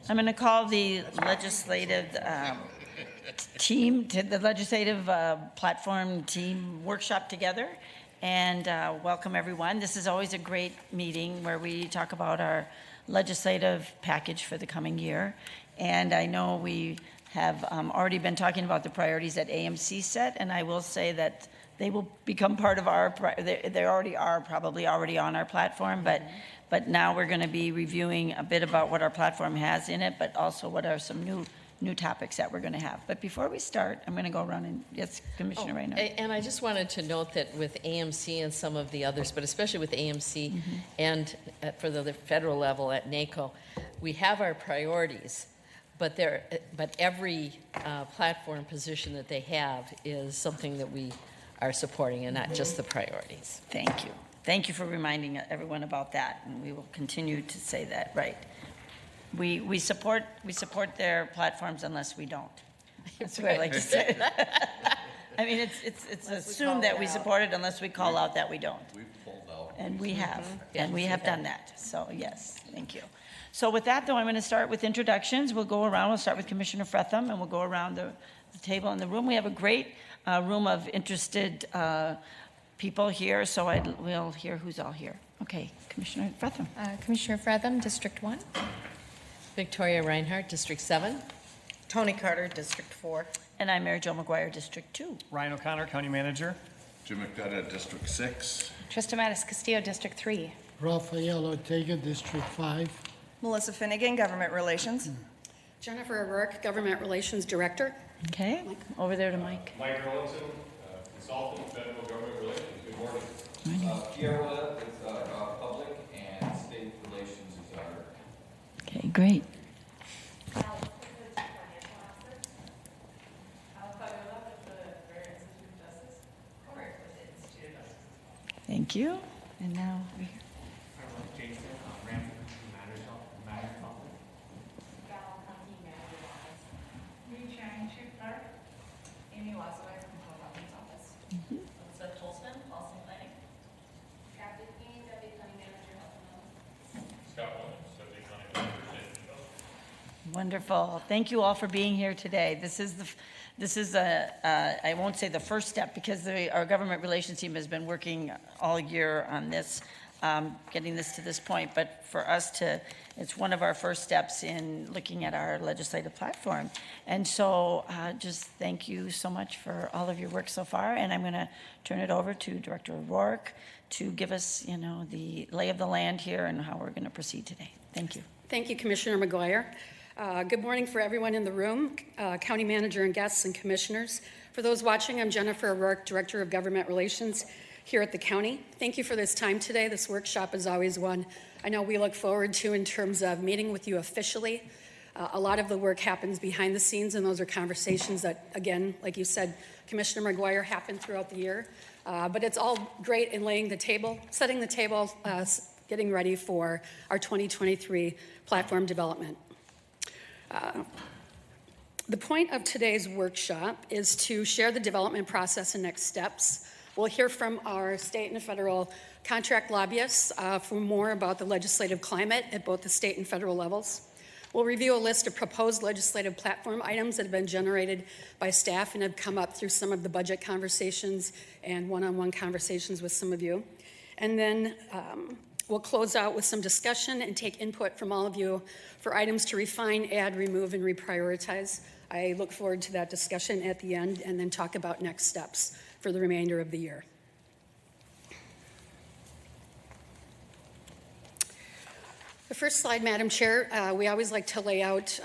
I'm going to call the legislative team, to the legislative platform team workshop together, and welcome everyone. This is always a great meeting where we talk about our legislative package for the coming year. And I know we have already been talking about the priorities that AMC set, and I will say that they will become part of our, they already are probably already on our platform, but now we're going to be reviewing a bit about what our platform has in it, but also what are some new topics that we're going to have. But before we start, I'm going to go around and, yes, Commissioner Reinhardt. And I just wanted to note that with AMC and some of the others, but especially with AMC and for the federal level at NACO, we have our priorities, but every platform position that they have is something that we are supporting and not just the priorities. Thank you. Thank you for reminding everyone about that, and we will continue to say that, right. We support their platforms unless we don't. That's what I like to say. I mean, it's assumed that we support it unless we call out that we don't. We've pulled out. And we have, and we have done that. So yes, thank you. So with that, though, I'm going to start with introductions. We'll go around. We'll start with Commissioner Fretham, and we'll go around the table in the room. We have a great room of interested people here, so we'll hear who's all here. Okay, Commissioner Fretham. Commissioner Fretham, District 1. Victoria Reinhardt, District 7. Tony Carter, District 4. And I'm Mary Jo McGuire, District 2. Ryan O'Connor, County Manager. Jim McDonough, District 6. Trista Mattis Castillo, District 3. Rafael Ortega, District 5. Melissa Finnegan, Government Relations. Jennifer O'Rourke, Government Relations Director. Okay, over there to Mike. Mike Erlinson, Consultant, Federal Government Relations. Good morning. Pierre Webb is Public and State Relations is our. Okay, great. Thank you. And now we hear. Jason, Ramsey Co. Chief Clerk, Amy Wasoway from Public Government's Office. Elizabeth Holzman, Policy Planning. Captain Dean, Deputy County Manager, Health and Wellness. Scott Williams, Deputy County Manager, Safety and Justice. Wonderful. Thank you all for being here today. This is I won't say the first step because our government relations team has been working all year on this, getting this to this point. But for us it's one of our first steps in looking at our legislative platform. And so just thank you so much for all of your work so far. And I'm going to turn it over to Director O'Rourke to give us, the lay of the land here and how we're going to proceed today. Thank you. Thank you, Commissioner McGuire. Good morning for everyone in the room, County Manager and guests and commissioners. For those watching, I'm Jennifer O'Rourke, Director of Government Relations here at the county. Thank you for this time today. This workshop is always one I know we look forward to in terms of meeting with you officially. A lot of the work happens behind the scenes, and those are conversations that, again, like you said, Commissioner McGuire, happen throughout the year. But it's all great in laying the table, setting the table, getting ready for our 2023 platform development. The point of today's workshop is to share the development process and next steps. We'll hear from our state and federal contract lobbyists for more about the legislative climate at both the state and federal levels. We'll review a list of proposed legislative platform items that have been generated by staff and have come up through some of the budget conversations and one-on-one conversations with some of you. And then we'll close out with some discussion and take input from all of you for items to refine, add, remove, and reprioritize. I look forward to that discussion at the end and then talk about next steps for the remainder of the year. The first slide, Madam Chair, we always like to lay out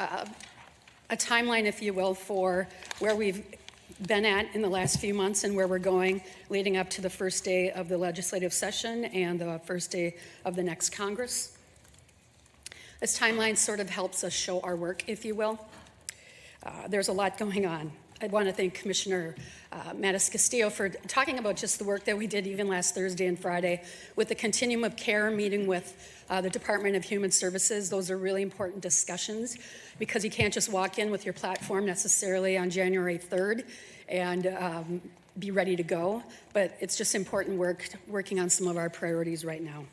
a timeline, if you will, for where we've been at in the last few months and where we're going leading up to the first day of the legislative session and the first day of the next Congress. This timeline sort of helps us show our work, if you will. There's a lot going on. I want to thank Commissioner Mattis Castillo for talking about just the work that we did even last Thursday and Friday with the Continuum of Care meeting with the Department of Human Services. Those are really important discussions because you can't just walk in with your platform necessarily on January 3rd and be ready to go, but it's just important work working on some of our priorities right now.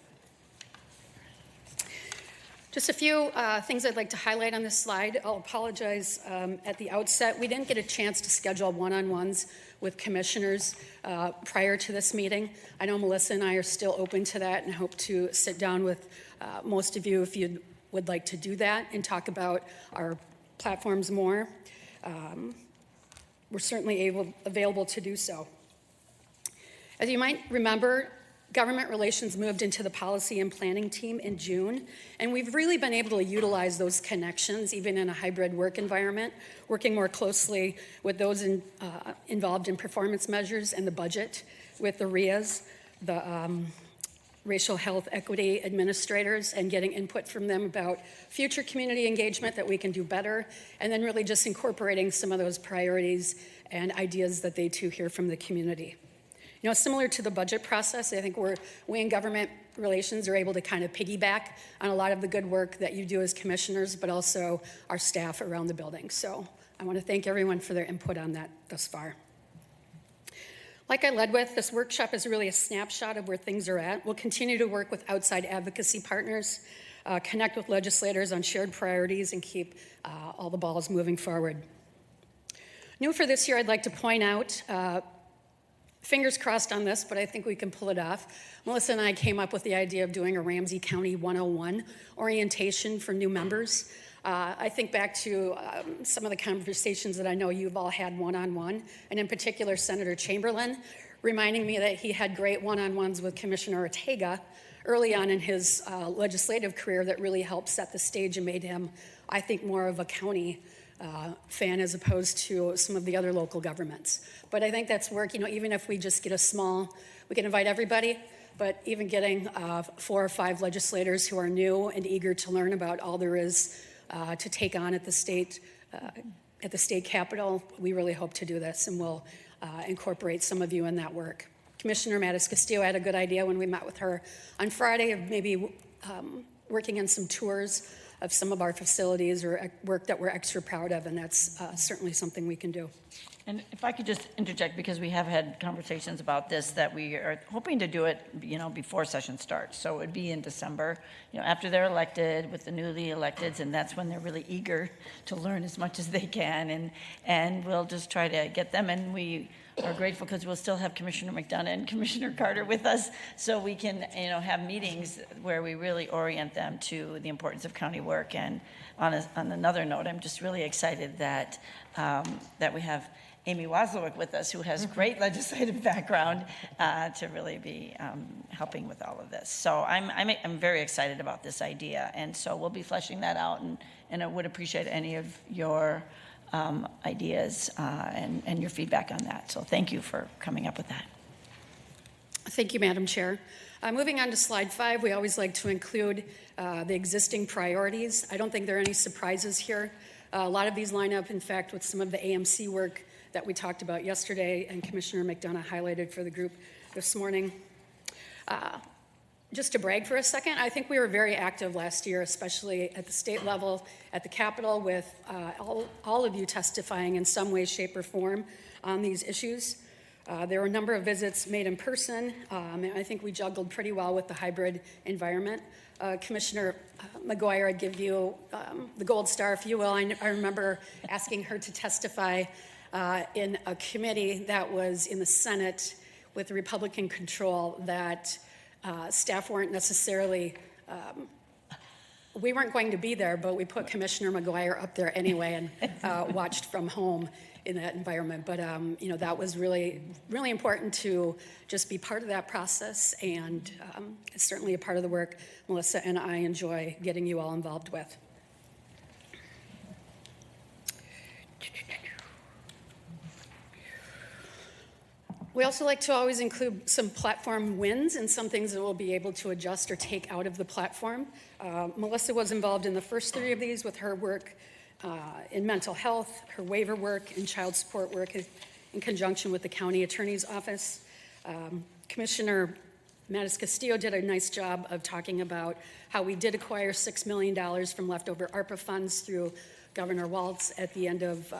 Just a few things I'd like to highlight on this slide. I'll apologize at the outset. We didn't get a chance to schedule one-on-ones with commissioners prior to this meeting. I know Melissa and I are still open to that and hope to sit down with most of you if you would like to do that and talk about our platforms more. We're certainly available to do so. As you might remember, Government Relations moved into the policy and planning team in June, and we've really been able to utilize those connections even in a hybrid work environment, working more closely with those involved in performance measures and the budget, with the RIAs, the racial health equity administrators, and getting input from them about future community engagement that we can do better, and then really just incorporating some of those priorities and ideas that they too hear from the community. You know, similar to the budget process, I think we in Government Relations are able to kind of piggyback on a lot of the good work that you do as commissioners, but also our staff around the building. So I want to thank everyone for their input on that thus far. Like I led with, this workshop is really a snapshot of where things are at. We'll continue to work with outside advocacy partners, connect with legislators on shared priorities, and keep all the balls moving forward. New for this year, I'd like to point out, fingers crossed on this, but I think we can pull it off. Melissa and I came up with the idea of doing a Ramsey County 101 orientation for new members. I think back to some of the conversations that I know you've all had one-on-one, and in particular Senator Chamberlain, reminding me that he had great one-on-ones with Commissioner Ortega early on in his legislative career that really helped set the stage and made him, I think, more of a county fan as opposed to some of the other local governments. But I think that's work, you know, even if we just get we can invite everybody, but even getting 4 or 5 legislators who are new and eager to learn about all there is to take on at the state capitol, we really hope to do this, and we'll incorporate some of you in that work. Commissioner Mattis Castillo had a good idea when we met with her on Friday of maybe working in some tours of some of our facilities or work that we're extra proud of, and that's certainly something we can do. And if I could just interject, because we have had conversations about this, that we are hoping to do it, you know, before session starts. So it would be in December, you know, after they're elected with the newly electeds, and that's when they're really eager to learn as much as they can. And we'll just try to get them, and we are grateful because we'll still have Commissioner McDonough and Commissioner Carter with us, so we can, you know, have meetings where we really orient them to the importance of county work. And on another note, I'm just really excited that that we have Amy Wozlowick with us, who has great legislative background to really be helping with all of this. So I'm very excited about this idea, and so we'll be fleshing that out, and I would appreciate any of your ideas and your feedback on that. So thank you for coming up with that. Thank you, Madam Chair. Moving on to slide 5, we always like to include the existing priorities. I don't think there are any surprises here. A lot of these line up, in fact, with some of the AMC work that we talked about yesterday and Commissioner McDonough highlighted for the group this morning. Just to brag for a second, I think we were very active last year, especially at the state level, at the Capitol, with all of you testifying in some way, shape, or form on these issues. There were a number of visits made in person, and I think we juggled pretty well with the hybrid environment. Commissioner McGuire, I'd give you the gold star, if you will. I remember asking her to testify in a committee that was in the Senate with Republican control that staff weren't necessarily, we weren't going to be there, but we put Commissioner McGuire up there anyway and watched from home in that environment. But, you know, that was really, really important to just be part of that process, and it's certainly a part of the work Melissa and I enjoy getting you all involved with. We also like to always include some platform wins and some things that we'll be able to adjust or take out of the platform. Melissa was involved in the first 3 of these with her work in mental health, her waiver work, and child support work in conjunction with the county attorney's office. Commissioner Mattis Castillo did a nice job of talking about how we did acquire $6 million from leftover ARPA funds through Governor Walz at the end of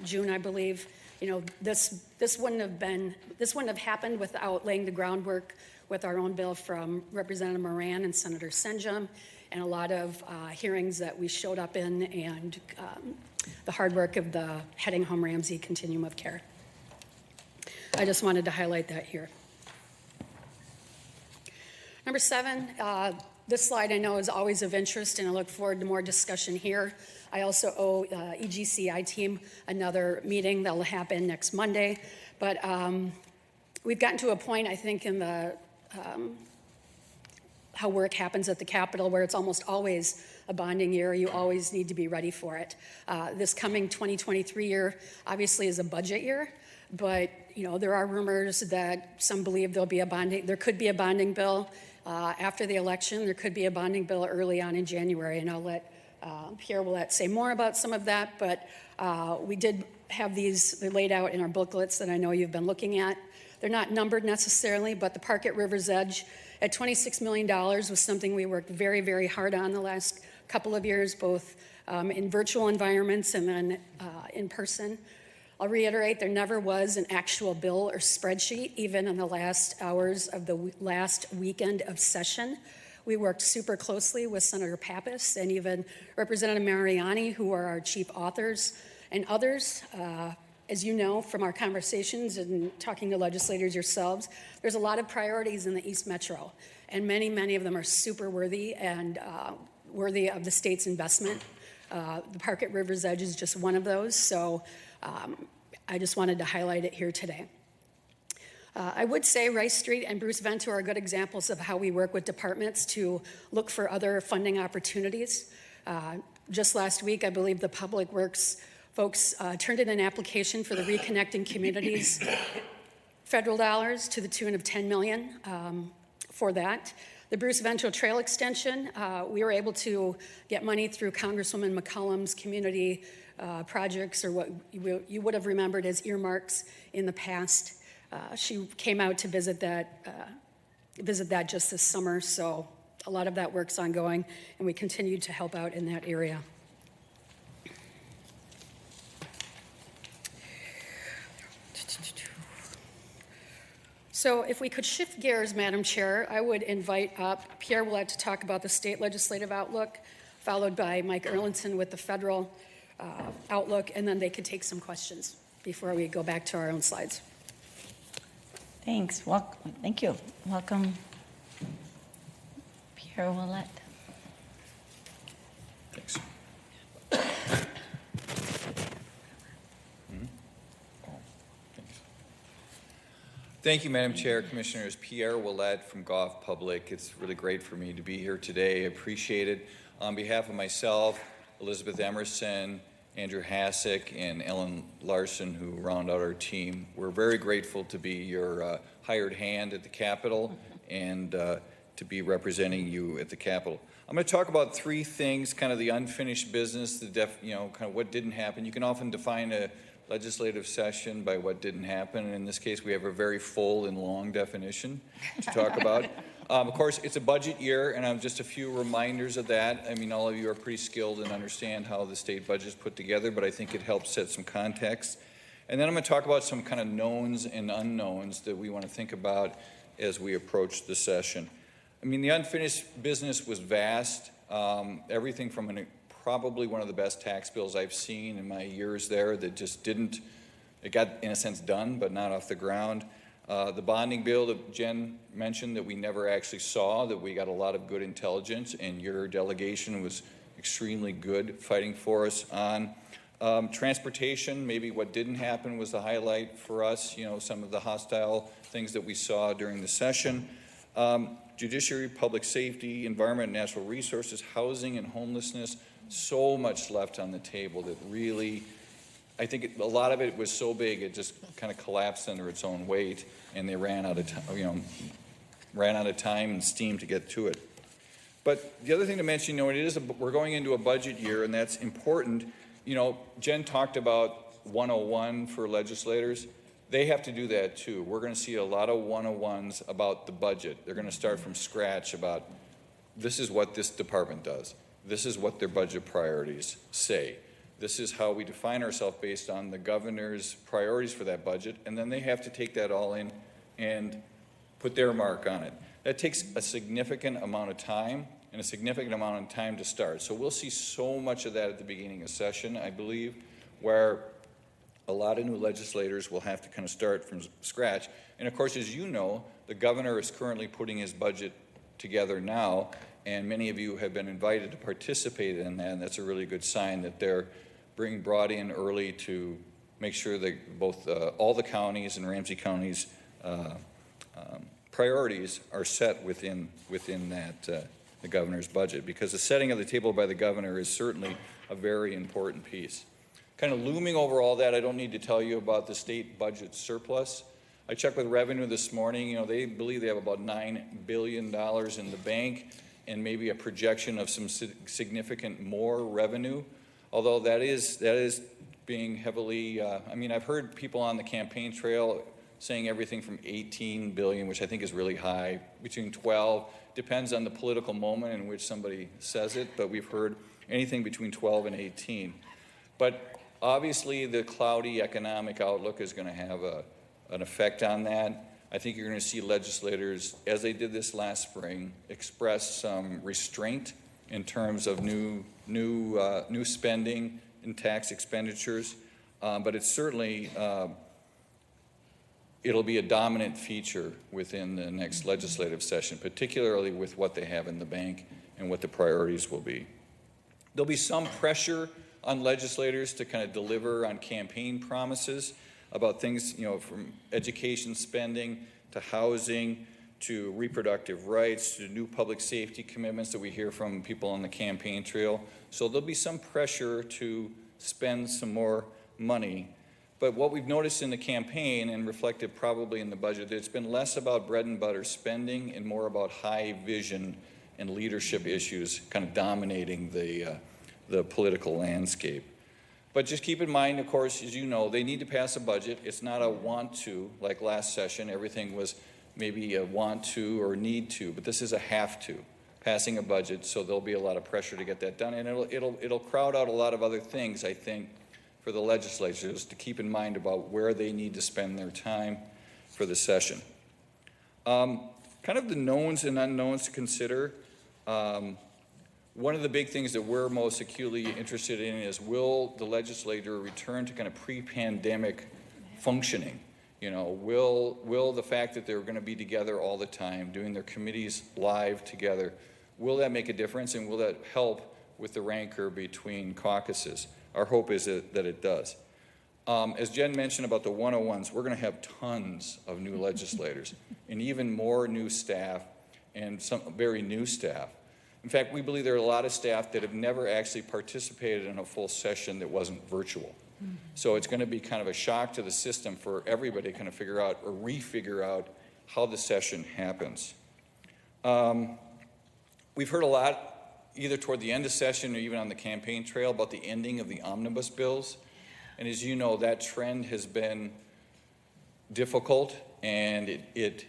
June, I believe. You know, this wouldn't have happened without laying the groundwork with our own bill from Representative Moran and Senator Senjum, and a lot of hearings that we showed up in, and the hard work of the Heading Home Ramsey continuum of care. I just wanted to highlight that here. Number 7, this slide I know is always of interest, and I look forward to more discussion here. I also owe EGCI team another meeting that will happen next Monday. But we've gotten to a point, I think, in the how work happens at the Capitol where it's almost always a bonding year. You always need to be ready for it. This coming 2023 year obviously is a budget year, but there are rumors that some believe there could be a bonding bill after the election. There could be a bonding bill early on in January, and I'll let Pierre Willett say more about some of that, but we did have these laid out in our booklets that I know you've been looking at. They're not numbered necessarily, but the Park at River's Edge at $26 million was something we worked very, very hard on the last couple of years, both in virtual environments and then in person. I'll reiterate, there never was an actual bill or spreadsheet, even in the last hours of the last weekend of session. We worked super closely with Senator Pappas and even Representative Mariani, who are our chief authors, and others. As you know from our conversations and talking to legislators yourselves, there's a lot of priorities in the East Metro, and many, many of them are super worthy and worthy of the state's investment. The Park at River's Edge is just one of those, so I just wanted to highlight it here today. I would say Rice Street and Bruce Vento are good examples of how we work with departments to look for other funding opportunities. Just last week, I believe the Public Works folks turned in an application for the Reconnecting Communities federal dollars to the tune of $10 million for that. The Bruce Vento Trail Extension, we were able to get money through Congresswoman McCollum's community projects, or what you would have remembered as earmarks in the past. She came out to visit that just this summer, so a lot of that work's ongoing, and we continue to help out in that area. So if we could shift gears, Madam Chair, I would invite up Pierre Willett to talk about the state legislative outlook, followed by Mike Erlandson with the federal outlook, and then they could take some questions before we go back to our own slides. Thanks. Thank you. Welcome, Pierre Willett. Thanks. Thank you, Madam Chair, Commissioners. Pierre Willett from Goff Public. It's really great for me to be here today. I appreciate it. On behalf of myself, Elizabeth Emerson, Andrew Hassick, and Ellen Larson, who round out our team, we're very grateful to be your hired hand at the Capitol and to be representing you at the Capitol. I'm going to talk about 3 things, kind of the unfinished business, kind of what didn't happen. You can often define a legislative session by what didn't happen. And in this case, we have a very full and long definition to talk about. Of course, it's a budget year, and just a few reminders of that. I mean, all of you are pretty skilled and understand how the state budget is put together, but I think it helps set some context. And then I'm going to talk about some kind of knowns and unknowns that we want to think about as we approach the session. I mean, the unfinished business was vast. Everything from probably one of the best tax bills I've seen in my years there that just it got in a sense done, but not off the ground. The bonding bill that Jen mentioned that we never actually saw, that we got a lot of good intelligence, and your delegation was extremely good fighting for us on. Transportation, maybe what didn't happen was the highlight for us, some of the hostile things that we saw during the session. Judiciary, public safety, environment and natural resources, housing and homelessness, so much left on the table that really, I think a lot of it was so big it just kind of collapsed under its own weight, and they ran out of time and steam to get to it. But the other thing to mention, we're going into a budget year, and that's important. Jen talked about 101 for legislators. They have to do that too. We're going to see a lot of 101s about the budget. They're going to start from scratch about this is what this department does. This is what their budget priorities say. This is how we define ourselves based on the governor's priorities for that budget, and then they have to take that all in and put their mark on it. That takes a significant amount of time, and a significant amount of time to start. So we'll see so much of that at the beginning of session, I believe, where a lot of new legislators will have to kind of start from scratch. And of course, as you know, the governor is currently putting his budget together now, and many of you have been invited to participate in that, and that's a really good sign that they're being brought in early to make sure that both all the counties and Ramsey County's priorities are set within that the governor's budget, because the setting of the table by the governor is certainly a very important piece. Kind of looming over all that, I don't need to tell you about the state budget surplus. I checked with Revenue this morning. You know, they believe they have about $9 billion in the bank and maybe a projection of some significant more revenue, although that is being heavily, I mean, I've heard people on the campaign trail saying everything from 18 billion, which I think is really high, between 12, depends on the political moment in which somebody says it, but we've heard anything between 12 and 18. But obviously the cloudy economic outlook is going to have an effect on that. I think you're going to see legislators, as they did this last spring, express some restraint in terms of new spending and tax expenditures, but it's certainly it'll be a dominant feature within the next legislative session, particularly with what they have in the bank and what the priorities will be. There'll be some pressure on legislators to kind of deliver on campaign promises about things, you know, from education spending to housing to reproductive rights to new public safety commitments that we hear from people on the campaign trail. So there'll be some pressure to spend some more money. But what we've noticed in the campaign and reflected probably in the budget, it's been less about bread and butter spending and more about high vision and leadership issues kind of dominating the political landscape. But just keep in mind, of course, as you know, they need to pass a budget. It's not a want to, like last session. Everything was maybe a want to or need to, but this is a have to, passing a budget, so there'll be a lot of pressure to get that done. And it'll crowd out a lot of other things, I think, for the legislatures to keep in mind about where they need to spend their time for the session. Kind of the knowns and unknowns to consider. One of the big things that we're most acutely interested in is, will the legislature return to kind of pre-pandemic functioning? You know, will the fact that they're going to be together all the time, doing their committees live together, will that make a difference, and will that help with the rancor between caucuses? Our hope is that it does. As Jen mentioned about the 101s, we're going to have tons of new legislators and even more new staff and some very new staff. In fact, we believe there are a lot of staff that have never actually participated in a full session that wasn't virtual. So it's going to be kind of a shock to the system for everybody to kind of figure out or refigure out how the session happens. We've heard a lot, either toward the end of session or even on the campaign trail, about the ending of the omnibus bills. And as you know, that trend has been difficult, and it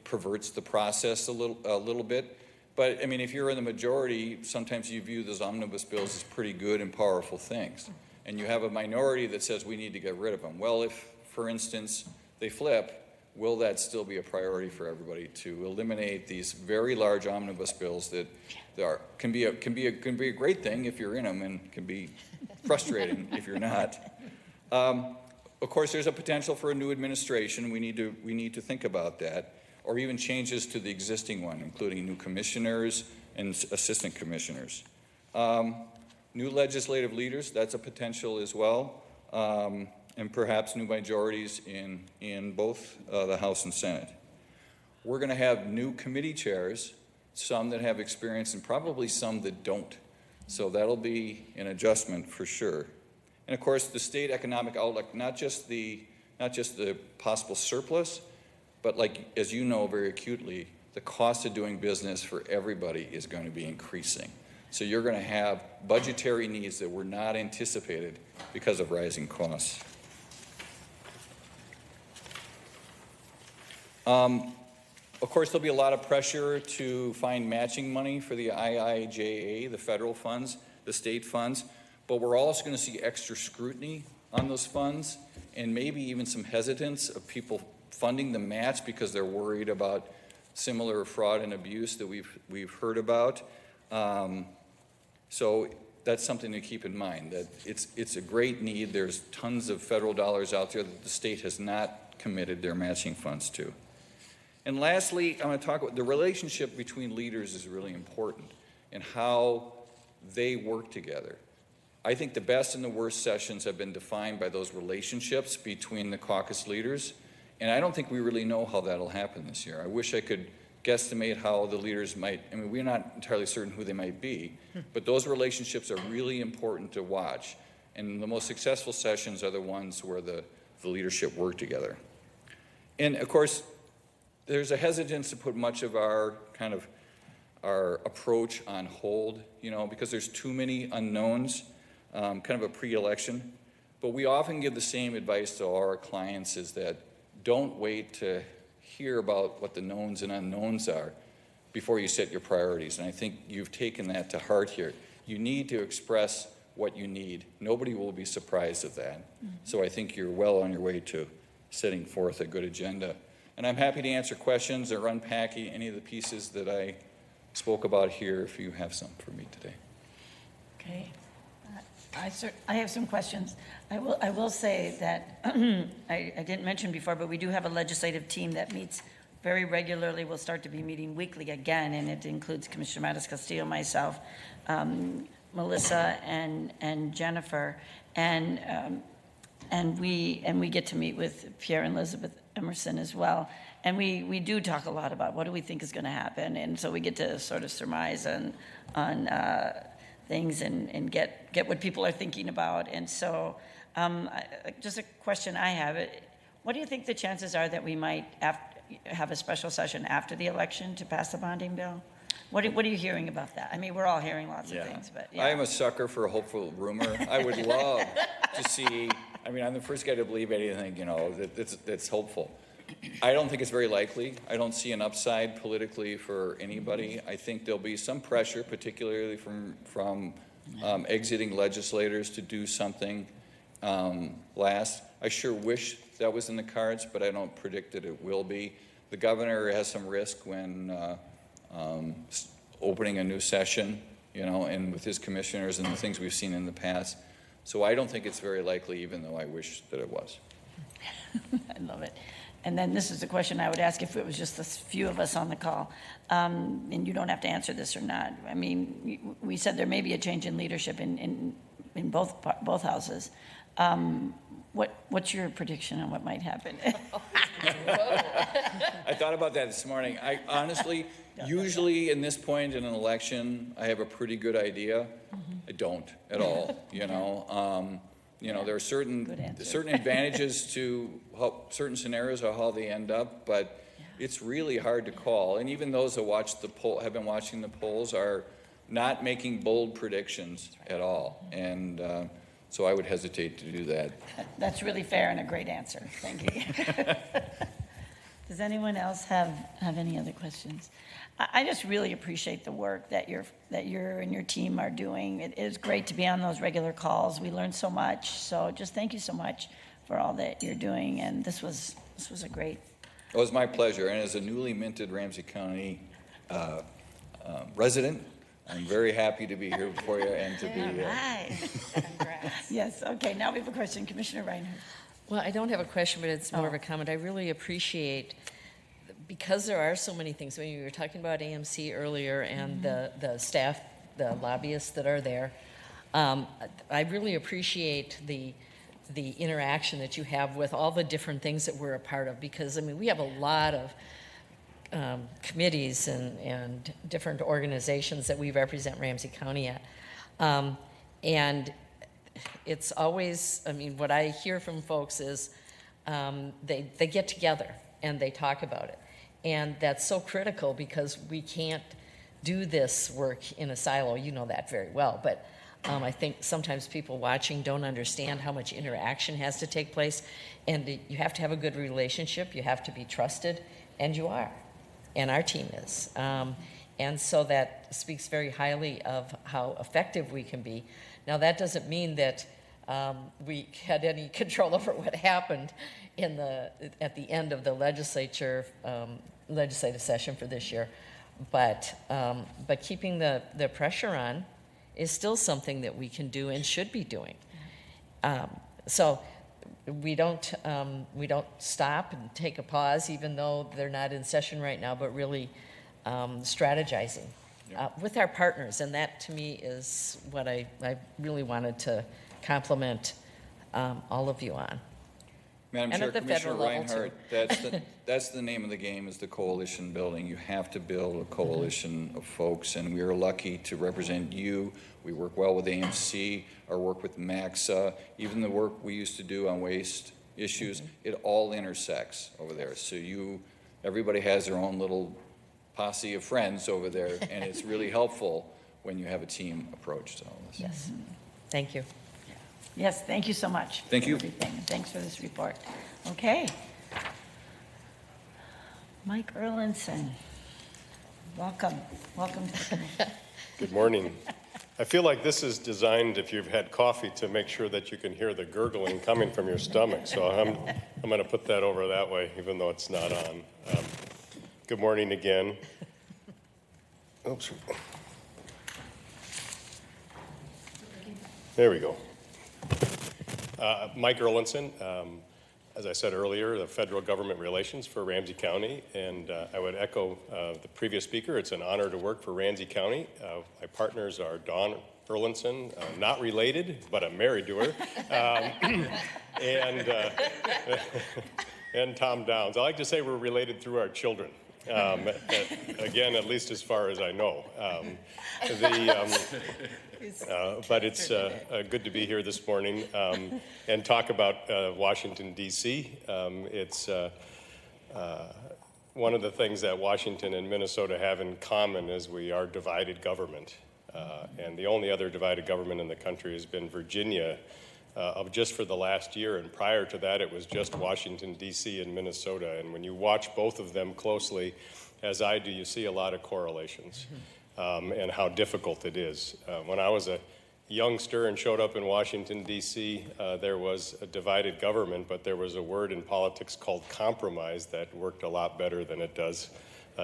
perverts the process a little bit. But I mean, if you're in the majority, sometimes you view those omnibus bills as pretty good and powerful things. And you have a minority that says we need to get rid of them. Well, if, for instance, they flip, will that still be a priority for everybody to eliminate these very large omnibus bills that can be a great thing if you're in them, and can be frustrating if you're not. Of course, there's a potential for a new administration. We need to think about that, or even changes to the existing one, including new commissioners and assistant commissioners. New legislative leaders, that's a potential as well, and perhaps new majorities in both the House and Senate. We're going to have new committee chairs, some that have experience and probably some that don't. So that'll be an adjustment for sure. And of course, the state economic outlook, not just the possible surplus, but like, as you know very acutely, the cost of doing business for everybody is going to be increasing. So you're going to have budgetary needs that were not anticipated because of rising costs. Of course, there'll be a lot of pressure to find matching money for the IIJA, the federal funds, the state funds, but we're also going to see extra scrutiny on those funds, and maybe even some hesitance of people funding the match because they're worried about similar fraud and abuse that we've heard about. So that's something to keep in mind, that it's a great need. There's tons of federal dollars out there that the state has not committed their matching funds to. And lastly, I'm going to talk about the relationship between leaders is really important and how they work together. I think the best and the worst sessions have been defined by those relationships between the caucus leaders, and I don't think we really know how that'll happen this year. I wish I could guesstimate how the leaders might, I mean, we're not entirely certain who they might be, but those relationships are really important to watch. And the most successful sessions are the ones where the leadership work together. And of course, there's a hesitance to put much of our approach on hold, because there's too many unknowns, kind of a pre-election. But we often give the same advice to our clients, is that don't wait to hear about what the knowns and unknowns are before you set your priorities. And I think you've taken that to heart here. You need to express what you need. Nobody will be surprised at that. So I think you're well on your way to setting forth a good agenda. And I'm happy to answer questions or unpack any of the pieces that I spoke about here if you have some for me today. Okay. I have some questions. I will say that I didn't mention before, but we do have a legislative team that meets very regularly. We'll start to be meeting weekly again, and it includes Commissioner Mattis Castillo, myself, Melissa, and Jennifer, and we get to meet with Pierre and Elizabeth Emerson as well. And we do talk a lot about what do we think is going to happen, and so we get to sort of surmise on things and get what people are thinking about. And so just a question I have, what do you think the chances are that we might have a special session after the election to pass the bonding bill? What are you hearing about that? I mean, we're all hearing lots of things, but yeah. I am a sucker for a hopeful rumor. I would love to see, I mean, I'm the first guy to believe anything, that's hopeful. I don't think it's very likely. I don't see an upside politically for anybody. I think there'll be some pressure, particularly from exiting legislators, to do something last. I sure wish that was in the cards, but I don't predict that it will be. The governor has some risk when opening a new session, and with his commissioners and the things we've seen in the past. So I don't think it's very likely, even though I wish that it was. I love it. And then this is the question I would ask if it was just a few of us on the call. And you don't have to answer this or not. I mean, we said there may be a change in leadership in both houses. What's your prediction on what might happen? I thought about that this morning. I honestly, usually in this point in an election, I have a pretty good idea. I don't at all, there are certain advantages to certain scenarios or how they end up, but it's really hard to call. And even those that have been watching the polls are not making bold predictions at all. And so I would hesitate to do that. That's really fair and a great answer. Thank you. Does anyone else have any other questions? I just really appreciate the work that you and your team are doing. It is great to be on those regular calls. We learn so much. So just thank you so much for all that you're doing. And this was a great. It was my pleasure. And as a newly minted Ramsey County resident, I'm very happy to be here before you and to be here. Right. Yes. Okay. Now we have a question, Commissioner Reinhardt. Well, I don't have a question, but it's more of a comment. I really appreciate, because there are so many things. When you were talking about AMC earlier and the staff, the lobbyists that are there, I really appreciate the interaction that you have with all the different things that we're a part of, because, I mean, we have a lot of committees and different organizations that we represent Ramsey County at. And it's always, I mean, what I hear from folks is they get together and they talk about it. And that's so critical, because we can't do this work in a silo. You know that very well. But I think sometimes people watching don't understand how much interaction has to take place. And you have to have a good relationship. You have to be trusted. And you are. And our team is. And so that speaks very highly of how effective we can be. Now, that doesn't mean that we had any control over what happened at the end of the legislature legislative session for this year. But keeping the pressure on is still something that we can do and should be doing. So we don't stop and take a pause, even though they're not in session right now, but really strategizing with our partners. And that, to me, is what I really wanted to compliment all of you on. Madam And Chair, at the Commissioner federal level, Reinhardt, that's the name of the game, is the coalition building. You have to build a coalition of folks, and we are lucky to represent you. We work well with AMC, our work with MAXA, even the work we used to do on waste issues, it all intersects over there. So everybody has their own little posse of friends over there, and it's really helpful when you have a team approach to all this. Yes. Thank you. Yes, thank you so much. Thank you. For everything. And thanks for this report. Okay. Mike Erlinson, welcome. Welcome to the committee. Good morning. I feel like this is designed, if you've had coffee, to make sure that you can hear the gurgling coming from your stomach. So I'm going to put that over that way, even though it's not on. Good morning again. Oops. There we go. Mike Erlinson, as I said earlier, the Federal Government Relations for Ramsey County, and I would echo the previous speaker. It's an honor to work for Ramsey County. My partners are Dawn Erlinson, not related, but I'm married to her, and Tom Downs. I like to say we're related through our children. Again, at least as far as I know. But it's good to be here this morning and talk about Washington, D.C. It's one of the things that Washington and Minnesota have in common is we are divided government. And the only other divided government in the country has been Virginia just for the last year. And prior to that, it was just Washington, D.C. and Minnesota. And when you watch both of them closely, as I do, you see a lot of correlations. And how difficult it is. When I was a youngster and showed up in Washington, D.C., there was a divided government, but there was a word in politics called compromise that worked a lot better than it does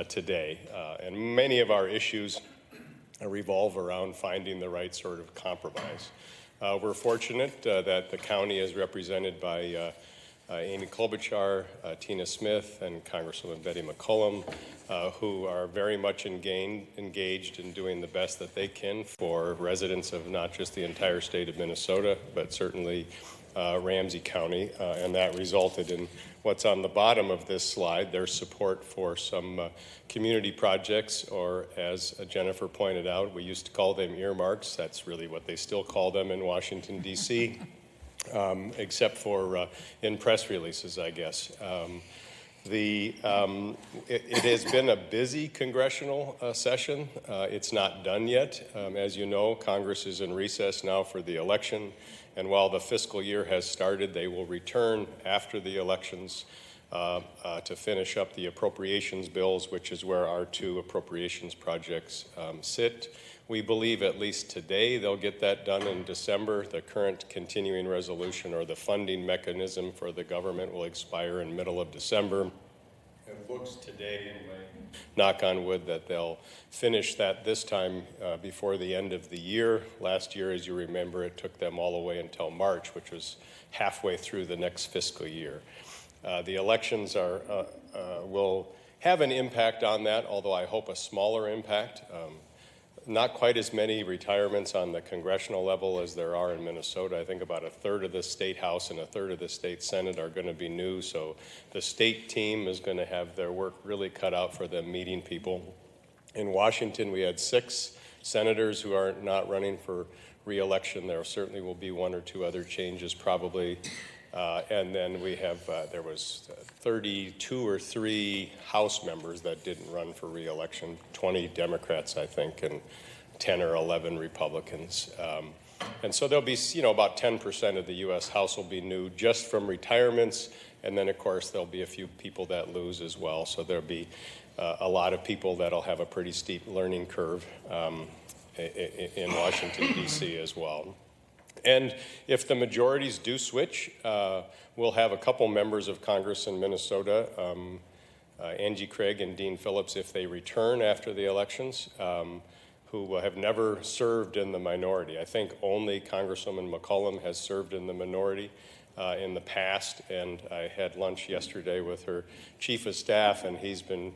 today. And many of our issues revolve around finding the right sort of compromise. We're fortunate that the county is represented by Amy Klobuchar, Tina Smith, and Congresswoman Betty McCollum, who are very much engaged in doing the best that they can for residents of not just the entire state of Minnesota, but certainly Ramsey County. And that resulted in what's on the bottom of this slide, their support for some community projects, or as Jennifer pointed out, we used to call them earmarks. That's really what they still call them in Washington, D.C., except for in press releases, I guess. It has been a busy congressional session. It's not done yet. As you know, Congress is in recess now for the election, and while the fiscal year has started, they will return after the elections to finish up the appropriations bills, which is where our two appropriations projects sit. We believe at least today they'll get that done in December. The current continuing resolution, or the funding mechanism for the government, will expire in middle of December. It looks today, anyway, knock on wood, that they'll finish that this time before the end of the year. Last year, as you remember, it took them all the way until March, which was halfway through the next fiscal year. The elections will have an impact on that, although I hope a smaller impact. Not quite as many retirements on the congressional level as there are in Minnesota. I think about a third of the state house and a third of the state senate are going to be new, so the state team is going to have their work really cut out for them meeting people. In Washington, we had 6 senators who are not running for re-election. There certainly will be 1 or 2 other changes probably. And then we have, there was 32 or 3 House members that didn't run for re-election, 20 Democrats, I think, and 10 or 11 Republicans. And so there'll be, about 10% of the U.S. House will be new just from retirements. And then, of course, there'll be a few people that lose as well. So there'll be a lot of people that'll have a pretty steep learning curve in Washington, D.C. as well. And if the majorities do switch, we'll have a couple members of Congress in Minnesota Angie Craig and Dean Phillips, if they return after the elections, who have never served in the minority. I think only Congresswoman McCollum has served in the minority in the past, and I had lunch yesterday with her chief of staff, and he's been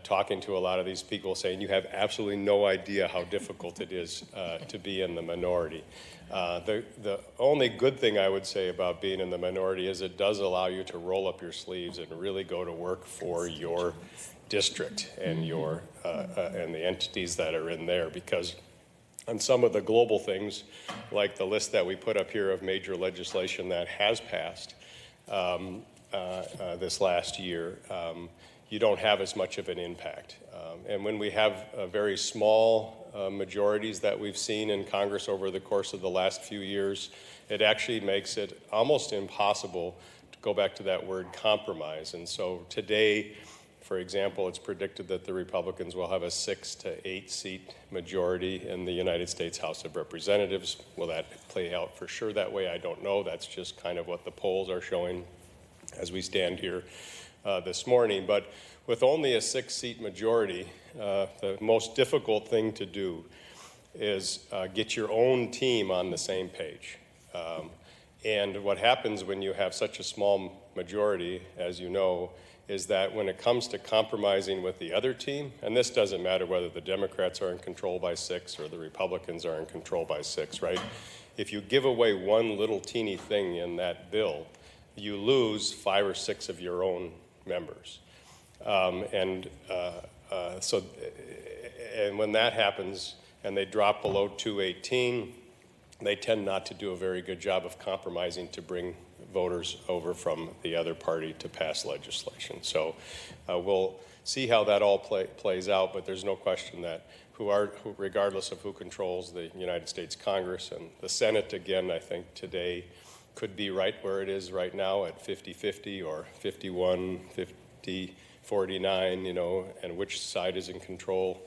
talking to a lot of these people saying, you have absolutely no idea how difficult it is to be in the minority. The only good thing I would say about being in the minority is it does allow you to roll up your sleeves and really go to work for your district and your and the entities that are in there, because on some of the global things, like the list that we put up here of major legislation that has passed this last year, you don't have as much of an impact. And when we have very small majorities that we've seen in Congress over the course of the last few years, it actually makes it almost impossible to go back to that word compromise. And so today, for example, it's predicted that the Republicans will have a 6 to 8 seat majority in the United States House of Representatives. Will that play out for sure that way? I don't know. That's just kind of what the polls are showing as we stand here this morning. But with only a 6-seat majority, the most difficult thing to do is get your own team on the same page. And what happens when you have such a small majority, as you know, is that when it comes to compromising with the other team, and this doesn't matter whether the Democrats are in control by 6 or the Republicans are in control by 6, right? If you give away one little teeny thing in that bill, you lose 5 or 6 of your own members. And when that happens and they drop below 218, they tend not to do a very good job of compromising to bring voters over from the other party to pass legislation. So we'll see how that all plays out, but there's no question that regardless of who controls the United States Congress and the Senate, again, I think today could be right where it is right now at 50-50 or 51-49, you know, and which side is in control.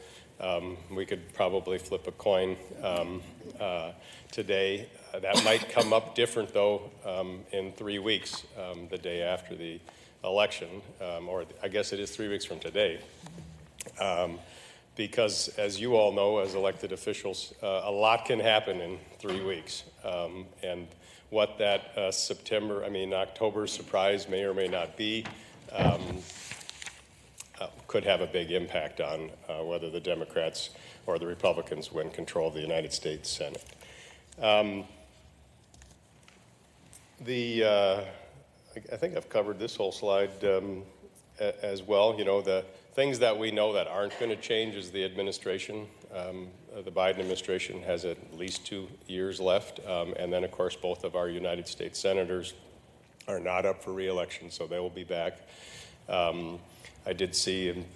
We could probably flip a coin today. That might come up different, though, in 3 weeks, the day after the election, or I guess it is 3 weeks from today. Because, as you all know, as elected officials, a lot can happen in 3 weeks. And what that October surprise may or may not be, could have a big impact on whether the Democrats or the Republicans win control of the United States Senate. I think I've covered this whole slide as well. You know, the things that we know that aren't going to change is the administration. The Biden administration has at least 2 years left. And then, of course, both of our United States senators are not up for re-election, so they will be back. I did see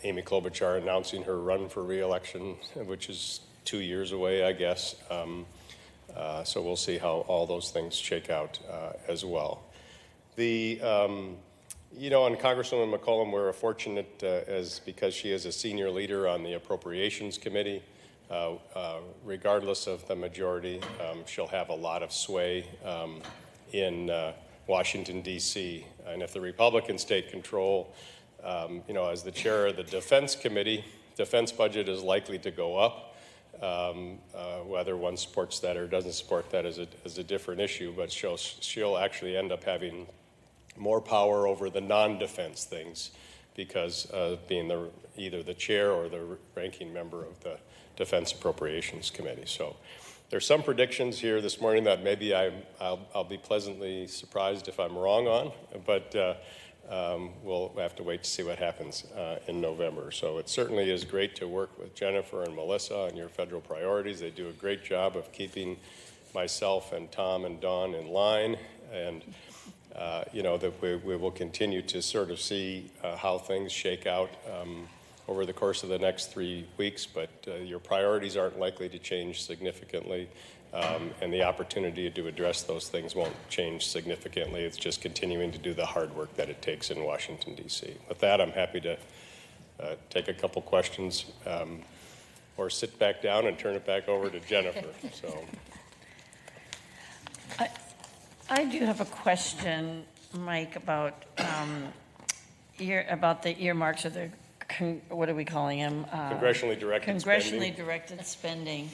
Amy Klobuchar announcing her run for re-election, which is 2 years away, I guess. So we'll see how all those things shake out as well. You know, on Congresswoman McCollum, we're fortunate because she is a senior leader on the Appropriations Committee. Regardless of the majority, she'll have a lot of sway in Washington, D.C. And if the Republicans take control, you know, as the chair of the Defense Committee, defense budget is likely to go up. Whether one supports that or doesn't support that is a different issue, but she'll actually end up having more power over the non-defense things because being either the chair or the ranking member of the Defense Appropriations Committee. So there's some predictions here this morning that maybe I'll be pleasantly surprised if I'm wrong on, but we'll have to wait to see what happens in November. So it certainly is great to work with Jennifer and Melissa on your federal priorities. They do a great job of keeping myself and Tom and Dawn in line, and you know, that we will continue to sort of see how things shake out over the course of the next 3 weeks, but your priorities aren't likely to change significantly, and the opportunity to address those things won't change significantly. It's just continuing to do the hard work that it takes in Washington, D.C. With that, I'm happy to take a couple questions or sit back down and turn it back over to Jennifer. So, I do have a question, Mike, about the earmarks or the, what are we calling them? Congressionally directed spending. Congressionally directed spending.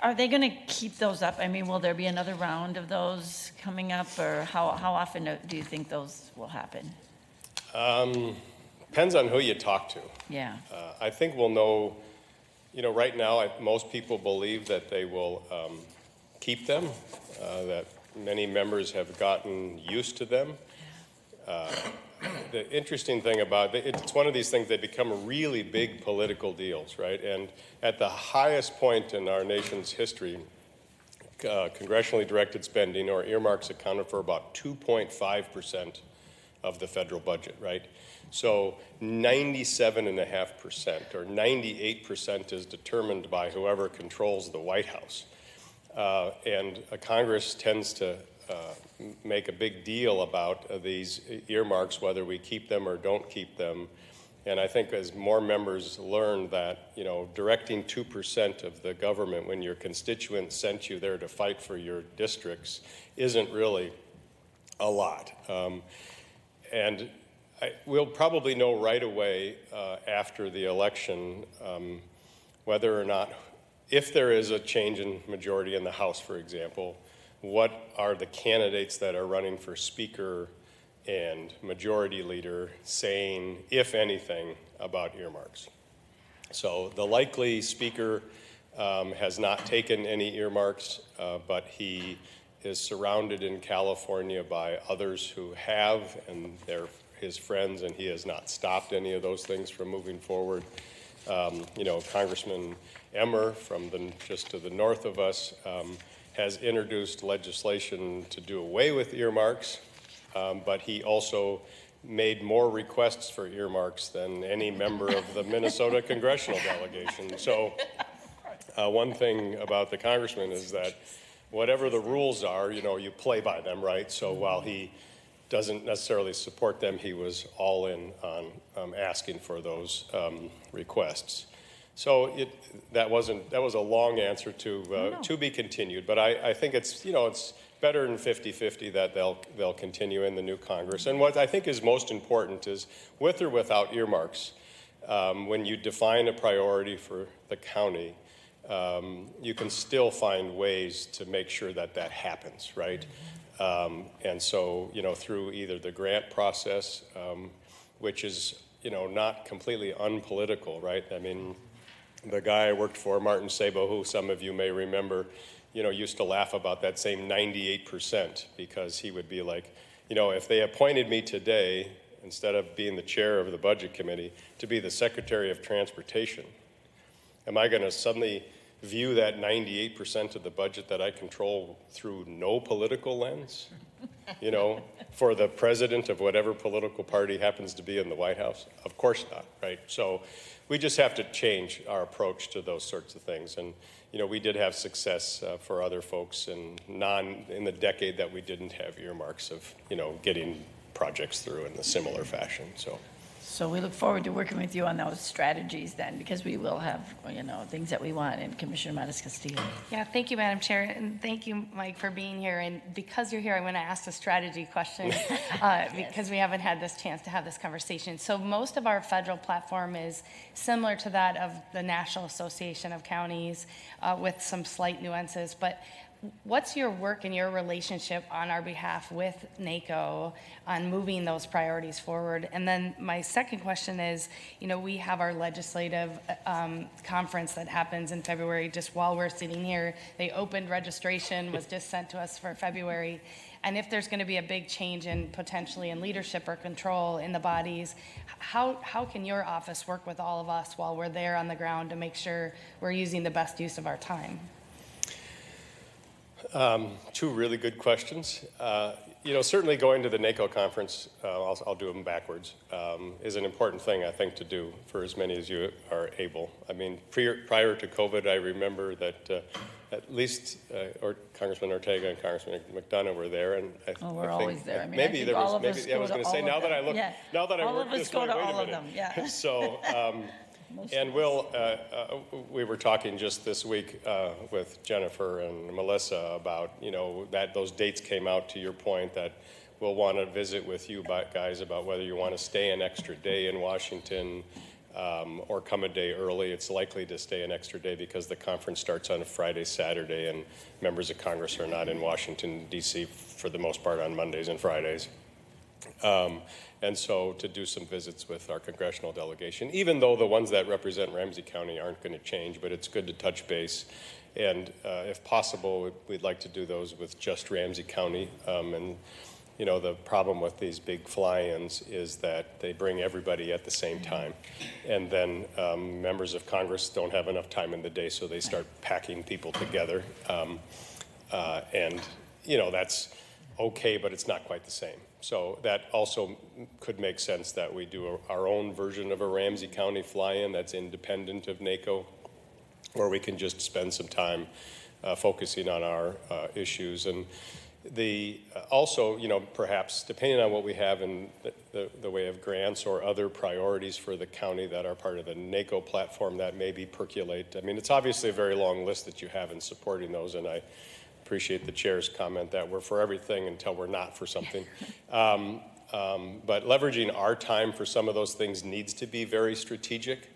Are they going to keep those up? I mean, will there be another round of those coming up, or how often do you think those will happen? Depends on who you talk to. Yeah. I think we'll know, right now, most people believe that they will keep them, that many members have gotten used to them. The interesting thing about it's one of these things that become really big political deals, right? And at the highest point in our nation's history, congressionally directed spending or earmarks accounted for about 2.5% of the federal budget, right? So 97.5% or 98% is determined by whoever controls the White House. And Congress tends to make a big deal about these earmarks, whether we keep them or don't keep them. And I think as more members learn that, directing 2% of the government when your constituents sent you there to fight for your districts isn't really a lot. And we'll probably know right away after the election whether or not, if there is a change in majority in the House, for example, what are the candidates that are running for Speaker and Majority Leader saying, if anything, about earmarks. So the likely Speaker has not taken any earmarks, but he is surrounded in California by others who have, and they're his friends, and he has not stopped any of those things from moving forward. Congressman Emmer from just to the north of us has introduced legislation to do away with earmarks, but he also made more requests for earmarks than any member of the Minnesota congressional delegation. So one thing about the congressman is that whatever the rules are, you play by them, right? So while he doesn't necessarily support them, he was all in on asking for those requests. So that was a long answer to be continued, but I think it's better than 50-50 that they'll continue in the new Congress. And what I think is most important is, with or without earmarks, when you define a priority for the county, you can still find ways to make sure that happens, right? And so, through either the grant process, which is, not completely unpolitical, right? I mean, the guy I worked for, Martin Sabo, who some of you may remember, used to laugh about that same 98% because he would be like, if they appointed me today, instead of being the chair of the budget committee, to be the Secretary of Transportation, am I going to suddenly view that 98% of the budget that I control through no political lens, for the president of whatever political party happens to be in the White House? Of course not, right? So we just have to change our approach to those sorts of things. And, we did have success for other folks in the decade that we didn't have earmarks of, getting projects through in a similar fashion, So we look forward to working with you on those strategies then, because we will have, things that we want. And Commissioner Matas-Castillo. Yeah, thank you, Madam Chair, and thank you, Mike, for being here. And because you're here, I'm going to ask a strategy question because we haven't had this chance to have this conversation. So most of our federal platform is similar to that of the National Association of Counties with some slight nuances, but what's your work and your relationship on our behalf with NACO on moving those priorities forward? And then my second question is, we have our legislative conference that happens in February. Just while we're sitting here, they opened registration, was just sent to us for February. And if there's going to be a big change potentially in leadership or control in the bodies, how can your office work with all of us while we're there on the ground to make sure we're using the best use of our time? Two really good questions. Certainly going to the NACO conference, I'll do them backwards, is an important thing, I think, to do for as many as you are able. I mean, prior to COVID, I remember that at least Congressman Ortega and Congressman McDonough were there, and we're always there. I mean, maybe there was. Maybe I was going to say now that I look, yeah. now that I all work of us this go way, to wait all a of minute. them. Yeah. So. And we were talking just this week with Jennifer and Melissa about, that those dates came out, to your point, that we'll want to visit with you guys about whether you want to stay an extra day in Washington or come a day early. It's likely to stay an extra day because the conference starts on a Friday, Saturday, and members of Congress are not in Washington, D.C. for the most part on Mondays and Fridays. And so to do some visits with our congressional delegation, even though the ones that represent Ramsey County aren't going to change, but it's good to touch base. And if possible, we'd like to do those with just Ramsey County. And, you know, the problem with these big fly-ins is that they bring everybody at the same time. And then members of Congress don't have enough time in the day, so they start packing people together. And, you know, that's okay, but it's not quite the same. So that also could make sense that we do our own version of a Ramsey County fly-in that's independent of NACO, where we can just spend some time focusing on our issues. And also, you know, perhaps depending on what we have in the way of grants or other priorities for the county that are part of the NACO platform, that maybe percolate. I mean, it's obviously a very long list that you have in supporting those, and I appreciate the chair's comment that we're for everything until we're not for something. But leveraging our time for some of those things needs to be very strategic.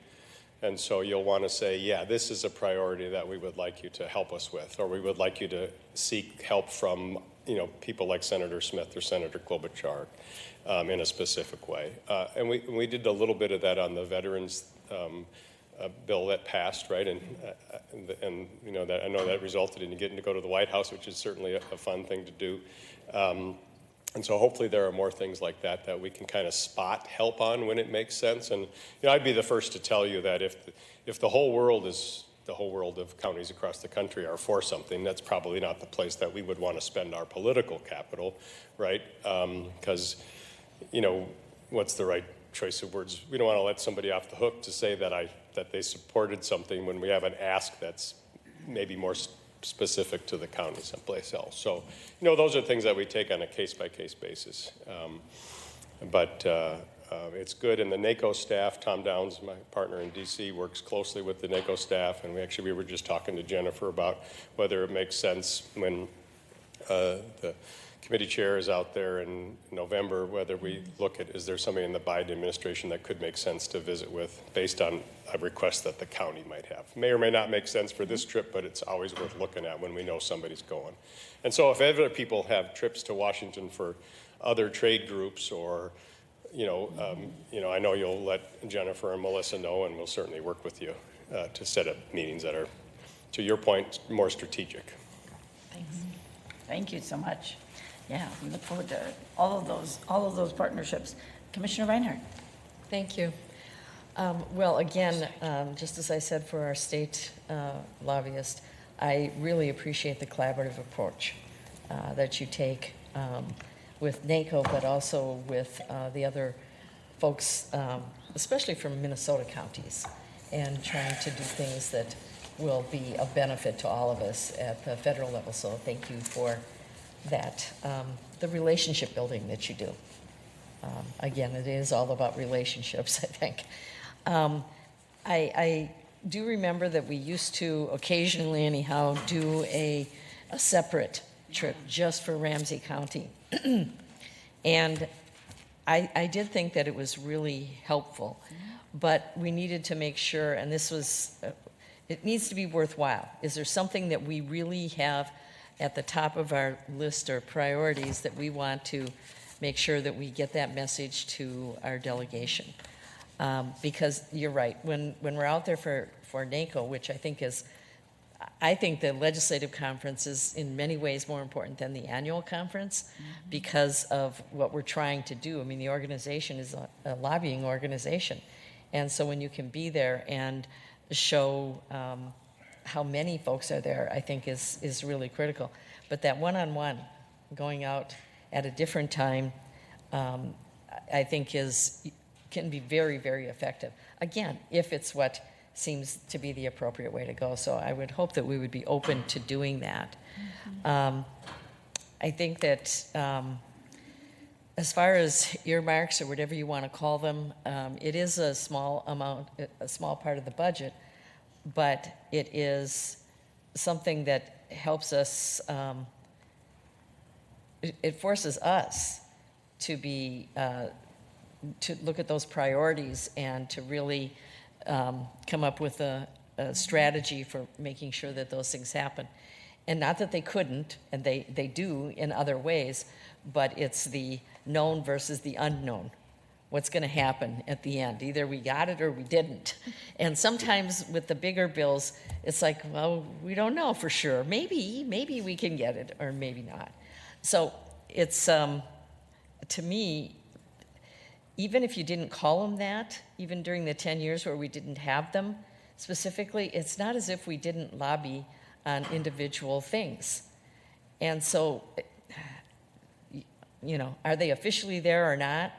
And so you'll want to say, yeah, this is a priority that we would like you to help us with, or we would like you to seek help from, you know, people like Senator Smith or Senator Klobuchar in a specific way. And we did a little bit of that on the veterans bill that passed, right? And you know, that I know that resulted in you getting to go to the White House, which is certainly a fun thing to do. And so hopefully there are more things like that that we can kind of spot help on when it makes sense. And you know, I'd be the first to tell you that if the whole world of counties across the country are for something, that's probably not the place that we would want to spend our political capital, right? Because, you know, what's the right choice of words? We don't want to let somebody off the hook to say that they supported something when we have an ask that's maybe more specific to the county someplace else. So, you know, those are things that we take on a case-by-case basis. But it's good. And the NACO staff, Tom Downs, my partner in D.C., works closely with the NACO staff. And we were just talking to Jennifer about whether it makes sense when the committee chair is out there in November, whether we look at, is there somebody in the Biden administration that could make sense to visit with based on a request that the county might have. May or may not make sense for this trip, but it's always worth looking at when we know somebody's going. And so if other people have trips to Washington for other trade groups or, you know, I know you'll let Jennifer and Melissa know, and we'll certainly work with you to set up meetings that are, to your point, more strategic. Thanks. Thank you so much. Yeah, we look forward to all of those partnerships. Commissioner Reinhardt. Thank you. Well, again, just as I said for our state lobbyist, I really appreciate the collaborative approach that you take with NACO, but also with the other folks, especially from Minnesota counties, and trying to do things that will be of benefit to all of us at the federal level. So thank you for that. The relationship building that you do. Again, it is all about relationships, I think. I do remember that we used to occasionally, anyhow, do a separate trip just for Ramsey County. And I did think that it was really helpful, but we needed to make sure, and this was, it needs to be worthwhile. Is there something that we really have at the top of our list or priorities that we want to make sure that we get that message to our delegation? Because you're right, when we're out there for NACO, which I think the legislative conference is in many ways more important than the annual conference because of what we're trying to do. I mean, the organization is a lobbying organization. And so when you can be there and show how many folks are there, I think is really critical. But that one-on-one, going out at a different time, I think can be very, very effective. Again, if it's what seems to be the appropriate way to go. So I would hope that we would be open to doing that. I think that as far as earmarks or whatever you want to call them, it is a small part of the budget, but it is something that helps us, it forces us to be, to look at those priorities and to really come up with a strategy for making sure that those things happen. And not that they couldn't, and they do in other ways, but it's the known versus the unknown. What's going to happen at the end? Either we got it or we didn't. And sometimes with the bigger bills, it's like, well, we don't know for sure. Maybe we can get it or maybe not. So it's, to me, even if you didn't call them that, even during the 10 years where we didn't have them specifically, it's not as if we didn't lobby on individual things. And so, you know, are they officially there or not?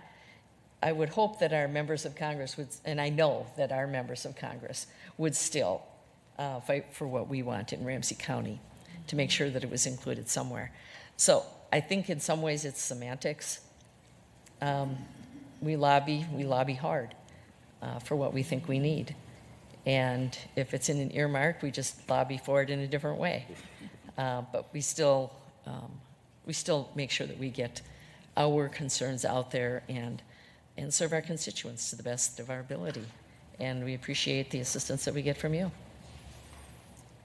I would hope that our members of Congress would, and I know that our members of Congress would still fight for what we want in Ramsey County to make sure that it was included somewhere. So I think in some ways it's semantics. We lobby hard for what we think we need. And if it's in an earmark, we just lobby for it in a different way. But we still make sure that we get our concerns out there and serve our constituents to the best of our ability. And we appreciate the assistance that we get from you.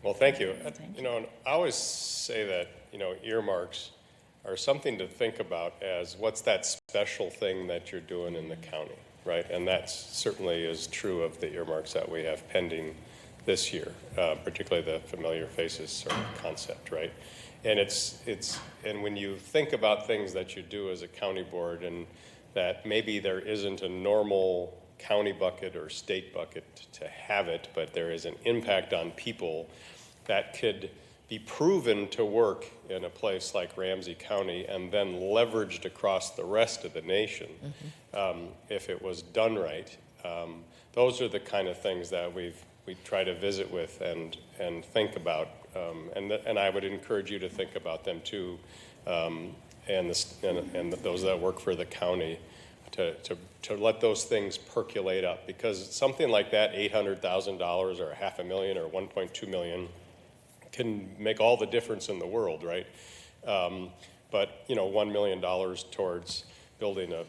Well, thank you. You know, and I always say that, you know, earmarks are something to think about as what's that special thing that you're doing in the county, right? And that certainly is true of the earmarks that we have pending this year, particularly the familiar faces sort of concept, right? And and when you think about things that you do as a county board, and that maybe there isn't a normal county bucket or state bucket to have it, but there is an impact on people that could be proven to work in a place like Ramsey County and then leveraged across the rest of the nation, if it was done right. Those are the kind of things that we try to visit with and think about, and I would encourage you to think about them too, and those that work for the county, to let those things percolate up, because something like that, $800,000 or $500,000 or $1.2 million, can make all the difference in the world, right? But you know, $1 million towards building a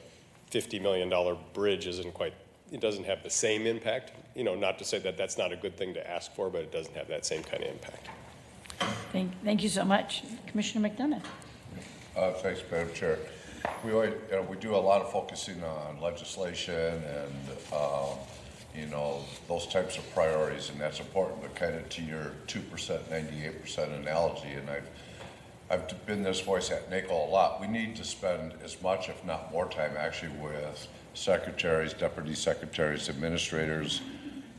$50 million bridge it doesn't have the same impact. You know, not to say that that's not a good thing to ask for, but it doesn't have that same kind of impact. Thank you so much. Commissioner McDonough. Thanks, Madam Chair. We always, we do a lot of focusing on legislation and, you know, those types of priorities, and that's important. But kind of to your 2%, 98% analogy, and I've been this voice at NACO a lot. We need to spend as much, if not more, time actually with secretaries, deputy secretaries, administrators.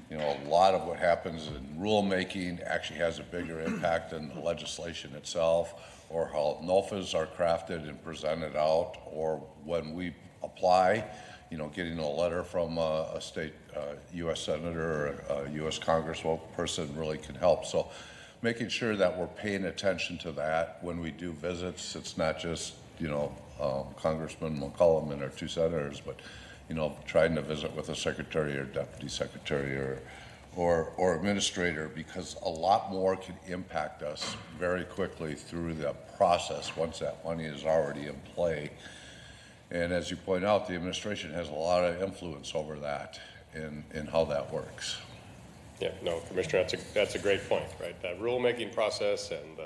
You know, a lot of what happens in rulemaking actually has a bigger impact than the legislation itself, or how NOFAs are crafted and presented out, or when we apply, you know, getting a letter from a state U.S. senator or a U.S. congressperson really can help. So making sure that we're paying attention to that when we do visits. It's not just, you know, Congressman McCollum and our two senators, but, you know, trying to visit with a secretary or deputy secretary or administrator, because a lot more can impact us very quickly through the process once that money is already in play. And as you point out, the administration has a lot of influence over that in how that works. Yeah, no, Commissioner, that's a great point, right? That rulemaking process and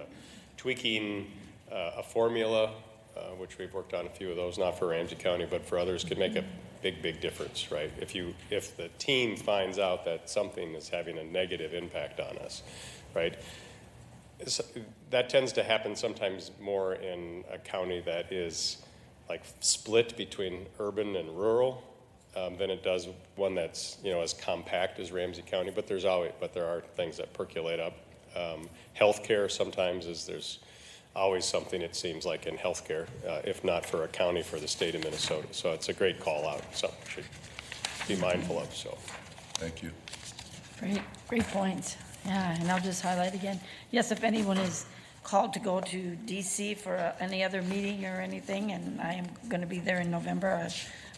tweaking a formula, which we've worked on a few of those, not for Ramsey County, but for others, could make a big difference, right? If the team finds out that something is having a negative impact on us, right? That tends to happen sometimes more in a county that is like split between urban and rural than it does one that's, you know, as compact as Ramsey County. But there are things that percolate up. Healthcare sometimes there's always something, it seems like, in healthcare, if not for a county, for the state of Minnesota. So it's a great call out, something we should be mindful of. So, Thank you. Great points. Yeah, and I'll just highlight again. Yes, if anyone is called to go to DC for any other meeting or anything, and I am going to be there in November,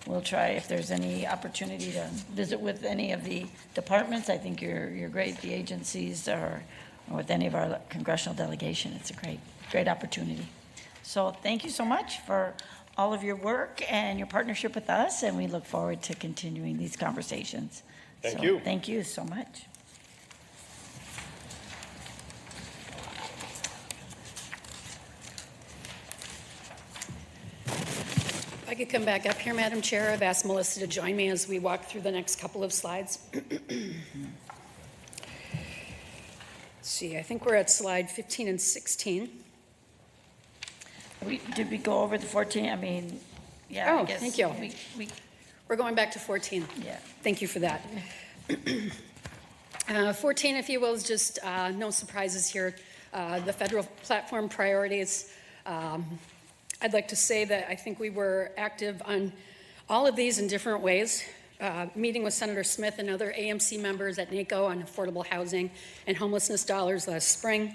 we'll try if there's any opportunity to visit with any of the departments. I think you're great, the agencies, or with any of our congressional delegation. It's a great opportunity. So thank you so much for all of your work and your partnership with us, and we look forward to continuing these conversations. Thank So, you. Thank you so much. If I could come back up here, Madam Chair, I've asked Melissa to join me as we walk through the next couple of slides. Let's see, I think we're at slide 15 and 16. Did we go over the 14? I mean, yeah, I Oh, guess. thank you. We're going back to 14. Yeah. Thank you for that. 14, if you will, is just no surprises here. The federal platform priorities. I'd like to say that I think we were active on all of these in different ways. Meeting with Senator Smith and other AMC members at NACO on affordable housing and homelessness dollars last spring.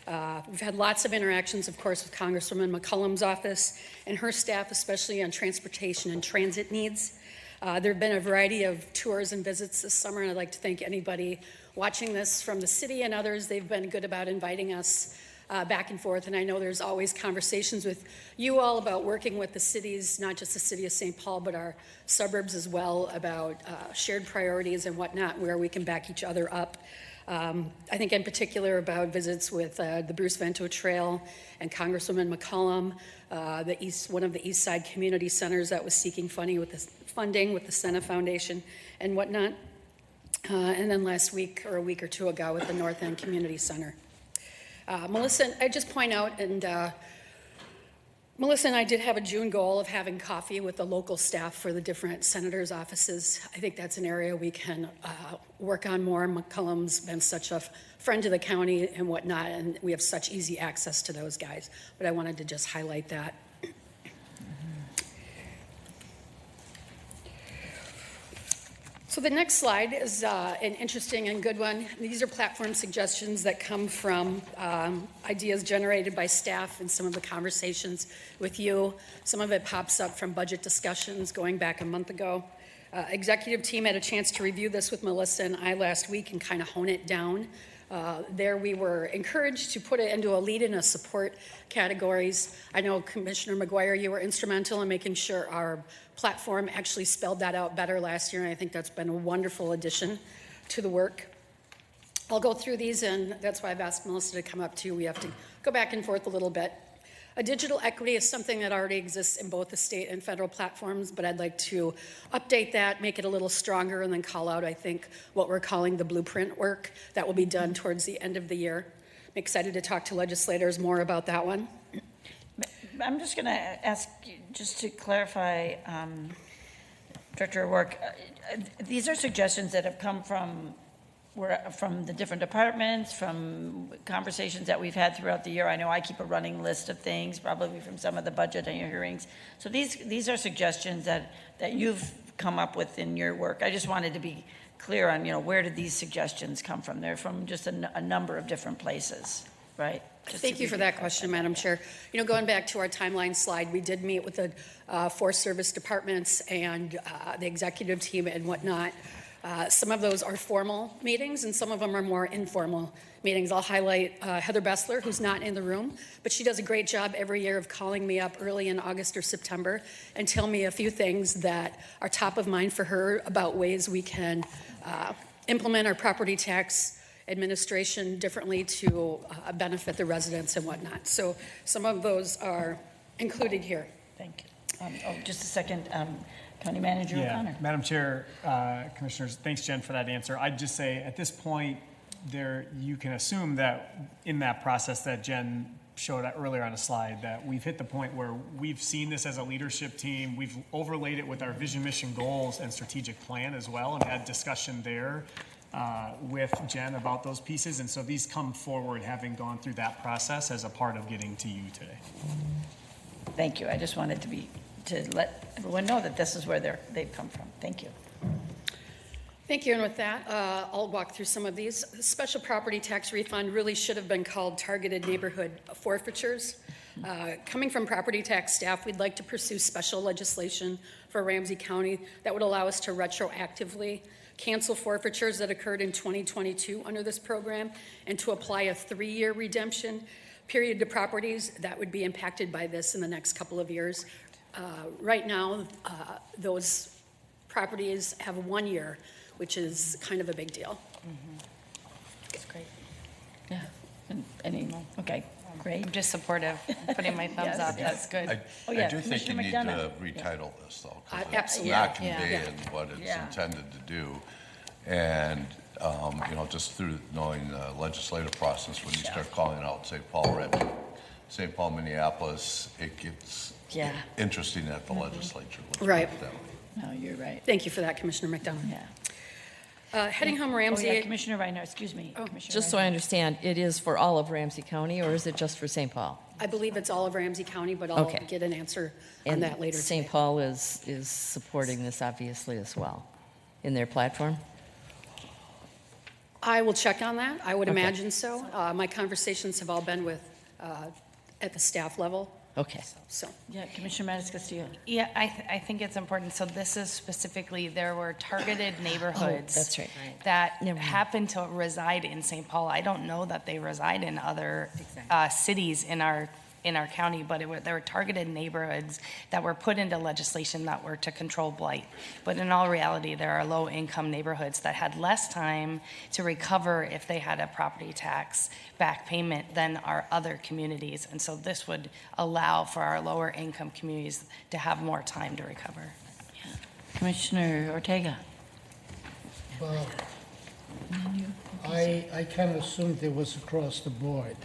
We've had lots of interactions, of course, with Congresswoman McCollum's office and her staff, especially on transportation and transit needs. There have been a variety of tours and visits this summer, and I'd like to thank anybody watching this from the city and others. They've been good about inviting us back and forth, and I know there's always conversations with you all about working with the cities, not just the city of St. Paul, but our suburbs as well, about shared priorities and whatnot, where we can back each other up. I think in particular about visits with the Bruce Vento Trail and Congresswoman McCollum, one of the East Side Community Centers that was seeking funding with the Senna Foundation and whatnot. And then last week or a week or two ago with the North End Community Center. Melissa, I just point out, and Melissa and I did have a June goal of having coffee with the local staff for the different senators' offices. I think that's an area we can work on more. McCollum's been such a friend to the county and whatnot, and we have such easy access to those guys. But I wanted to just highlight that. So the next slide is an interesting and good one. These are platform suggestions that come from ideas generated by staff and some of the conversations with you. Some of it pops up from budget discussions going back a month ago. Executive team had a chance to review this with Melissa and I last week and kind of hone it down. There we were encouraged to put it into a lead and a support categories. I know Commissioner McGuire, you were instrumental in making sure our platform actually spelled that out better last year, and I think that's been a wonderful addition to the work. I'll go through these, and that's why I've asked Melissa to come up too. We have to go back and forth a little bit. A digital equity is something that already exists in both the state and federal platforms, but I'd like to update that, make it a little stronger, and then call out, I think, what we're calling the blueprint work that will be done towards the end of the year. I'm excited to talk to legislators more about that one. I'm just going to ask you, just to clarify, Director of Work, these are suggestions that have come from the different departments, from conversations that we've had throughout the year. I know I keep a running list of things, probably from some of the budget and your hearings. So these are suggestions that you've come up with in your work. I just wanted to be clear on, where did these suggestions come from? They're from just a number of different places, right? Thank you for that question, Madam Chair. Going back to our timeline slide, we did meet with the 4 service departments and the executive team and whatnot. Some of those are formal meetings, and some of them are more informal meetings. I'll highlight Heather Bessler, who's not in the room, but she does a great job every year of calling me up early in August or September and tell me a few things that are top of mind for her about ways we can implement our property tax administration differently to benefit the residents and whatnot. So some of those are included here. Thank you. Just a second. County Manager O'Connor. Madam Chair, Commissioners, thanks, Jen, for that answer. I'd just say at this point, you can assume that in that process that Jen showed earlier on a slide, that we've hit the point where we've seen this as a leadership team. We've overlaid it with our vision, mission, goals, and strategic plan as well, and had discussion there with Jen about those pieces. And so these come forward having gone through that process as a part of getting to you today. Thank you. I just wanted to let everyone know that this is where they've come from. Thank you. Thank you. And with that, I'll walk through some of these. The special property tax refund really should have been called targeted neighborhood forfeitures. Coming from property tax staff, we'd like to pursue special legislation for Ramsey County that would allow us to retroactively cancel forfeitures that occurred in 2022 under this program, and to apply a 3-year redemption period to properties that would be impacted by this in the next couple of years. Right now, those properties have 1 year, which is kind of a big deal. That's great. Yeah. Okay, great. I'm just supportive, putting my thumbs Yes, up. yes. That's good. Oh, yeah, I do think you Commissioner need to McDonough. retitle this, though. 'Cause it's Absolutely. not Yeah. conveying what it's Yeah. intended to do. And, just through knowing the legislative process, when you start calling out St. Paul, Ramsey, St. Paul, Minneapolis, it gets Yeah. interesting at the legislature. let's put Right. it that way. No, you're right. Thank you for that, Commissioner McDonough. Yeah. Heading home Oh, yeah, Ramsey, Commissioner Reiner, excuse me. Commissioner Just so I Reiner. understand, it is for all of Ramsey County, or is it just for St. Paul? I believe it's all of Ramsey County, but I'll Okay. get an answer on And that later St. today. Paul is supporting this obviously as well in their platform? I will check on that. I would Okay. imagine so. My conversations have all been with, at the staff level, Okay. so. Yeah, Commissioner Manis Castillo. Yeah, I think it's important. So this is specifically, there were targeted neighborhoods. that's right. That Never mind. happen to reside in St. Paul. I don't know that they reside in other cities in our county, but there were targeted neighborhoods that were put into legislation that were to control blight. But in all reality, there are low-income neighborhoods that had less time to recover if they had a property tax back payment than our other communities. And so this would allow for our lower-income communities to have more time to recover. Commissioner Ortega. Well, I kind of assumed it was across the board.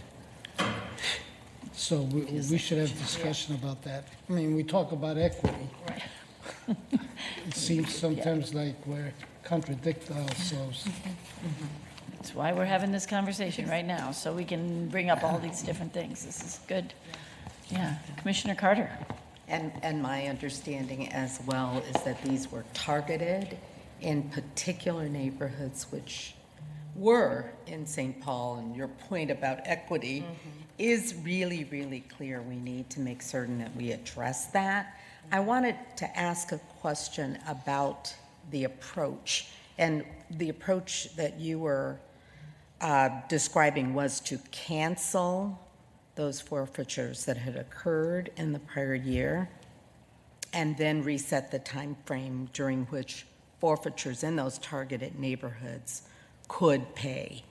So we should have discussion about that. I mean, we talk about equity. It seems sometimes like we're contradicting ourselves. That's why we're having this conversation right now, so we can bring up all these different things. This is good. Yeah, Commissioner Carter. And my understanding as well is that these were targeted in particular neighborhoods which were in St. Paul, and your point about equity is really, really clear. We need to make certain that we address that. I wanted to ask a question about the approach, and the approach that you were describing was to cancel those forfeitures that had occurred in the prior year and then reset the time frame during which forfeitures in those targeted neighborhoods could pay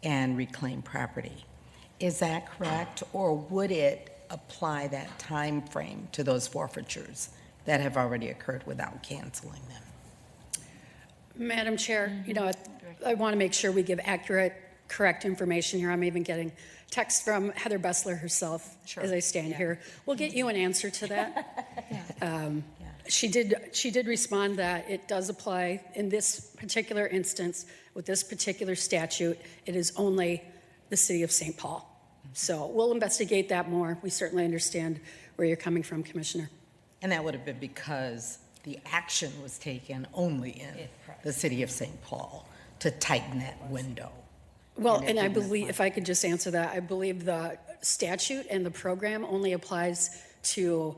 and reclaim property. Is that correct? Or would it apply that time frame to those forfeitures that have already occurred without canceling them? Madam Chair, I want to make sure we give accurate, correct information here. I'm even getting text from Heather Bessler herself as I stand here. We'll get you an answer to that. She did respond that it does apply in this particular instance with this particular statute. It is only the city of St. Paul. So we'll investigate that more. We certainly understand where you're coming from, Commissioner. And that would have been because the action was taken only in the city of St. Paul to tighten that window. Well, and I believe, if I could just answer that, I believe the statute and the program only applies to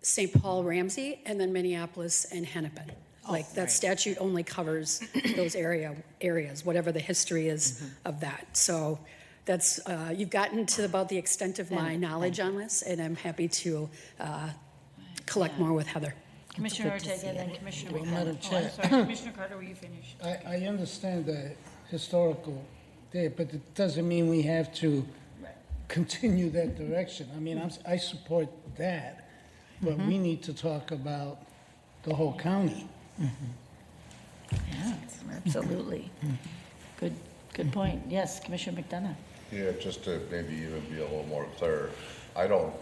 St. Paul, Ramsey, and then Minneapolis and Hennepin. Like, that statute only covers those areas, whatever the history is of that. So that's, you've gotten to about the extent of my knowledge on this, and I'm happy to collect more with Heather. Commissioner Ortega, then Commissioner Well, McDonough. Madam Oh, I'm Chair. sorry, Commissioner Carter, will you finish? I understand the historical there, but it doesn't mean we have to continue that direction. I mean, I support that, but we need to talk about the whole county. Yeah, absolutely. Good point. Yes, Commissioner McDonough. Yeah, just to maybe even be a little more clear, I don't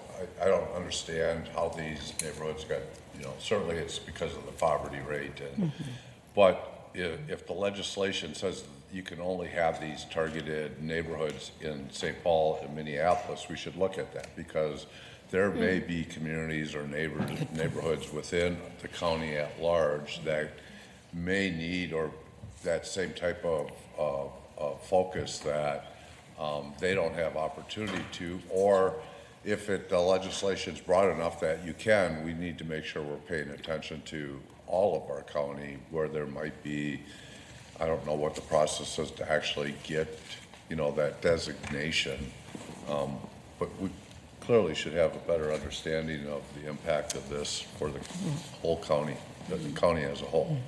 understand how these neighborhoods got, certainly it's because of the poverty rate, but if the legislation says you can only have these targeted neighborhoods in St. Paul and Minneapolis, we should look at that, because there may be communities or neighborhoods within the county at large that may need or that same type of focus that they don't have opportunity to, or if the legislation's broad enough that you can, we need to make sure we're paying attention to all of our county where there might be, I don't know what the process is to actually get, that designation. But clearly should have a better understanding of the impact of this for the whole county, the county as a whole.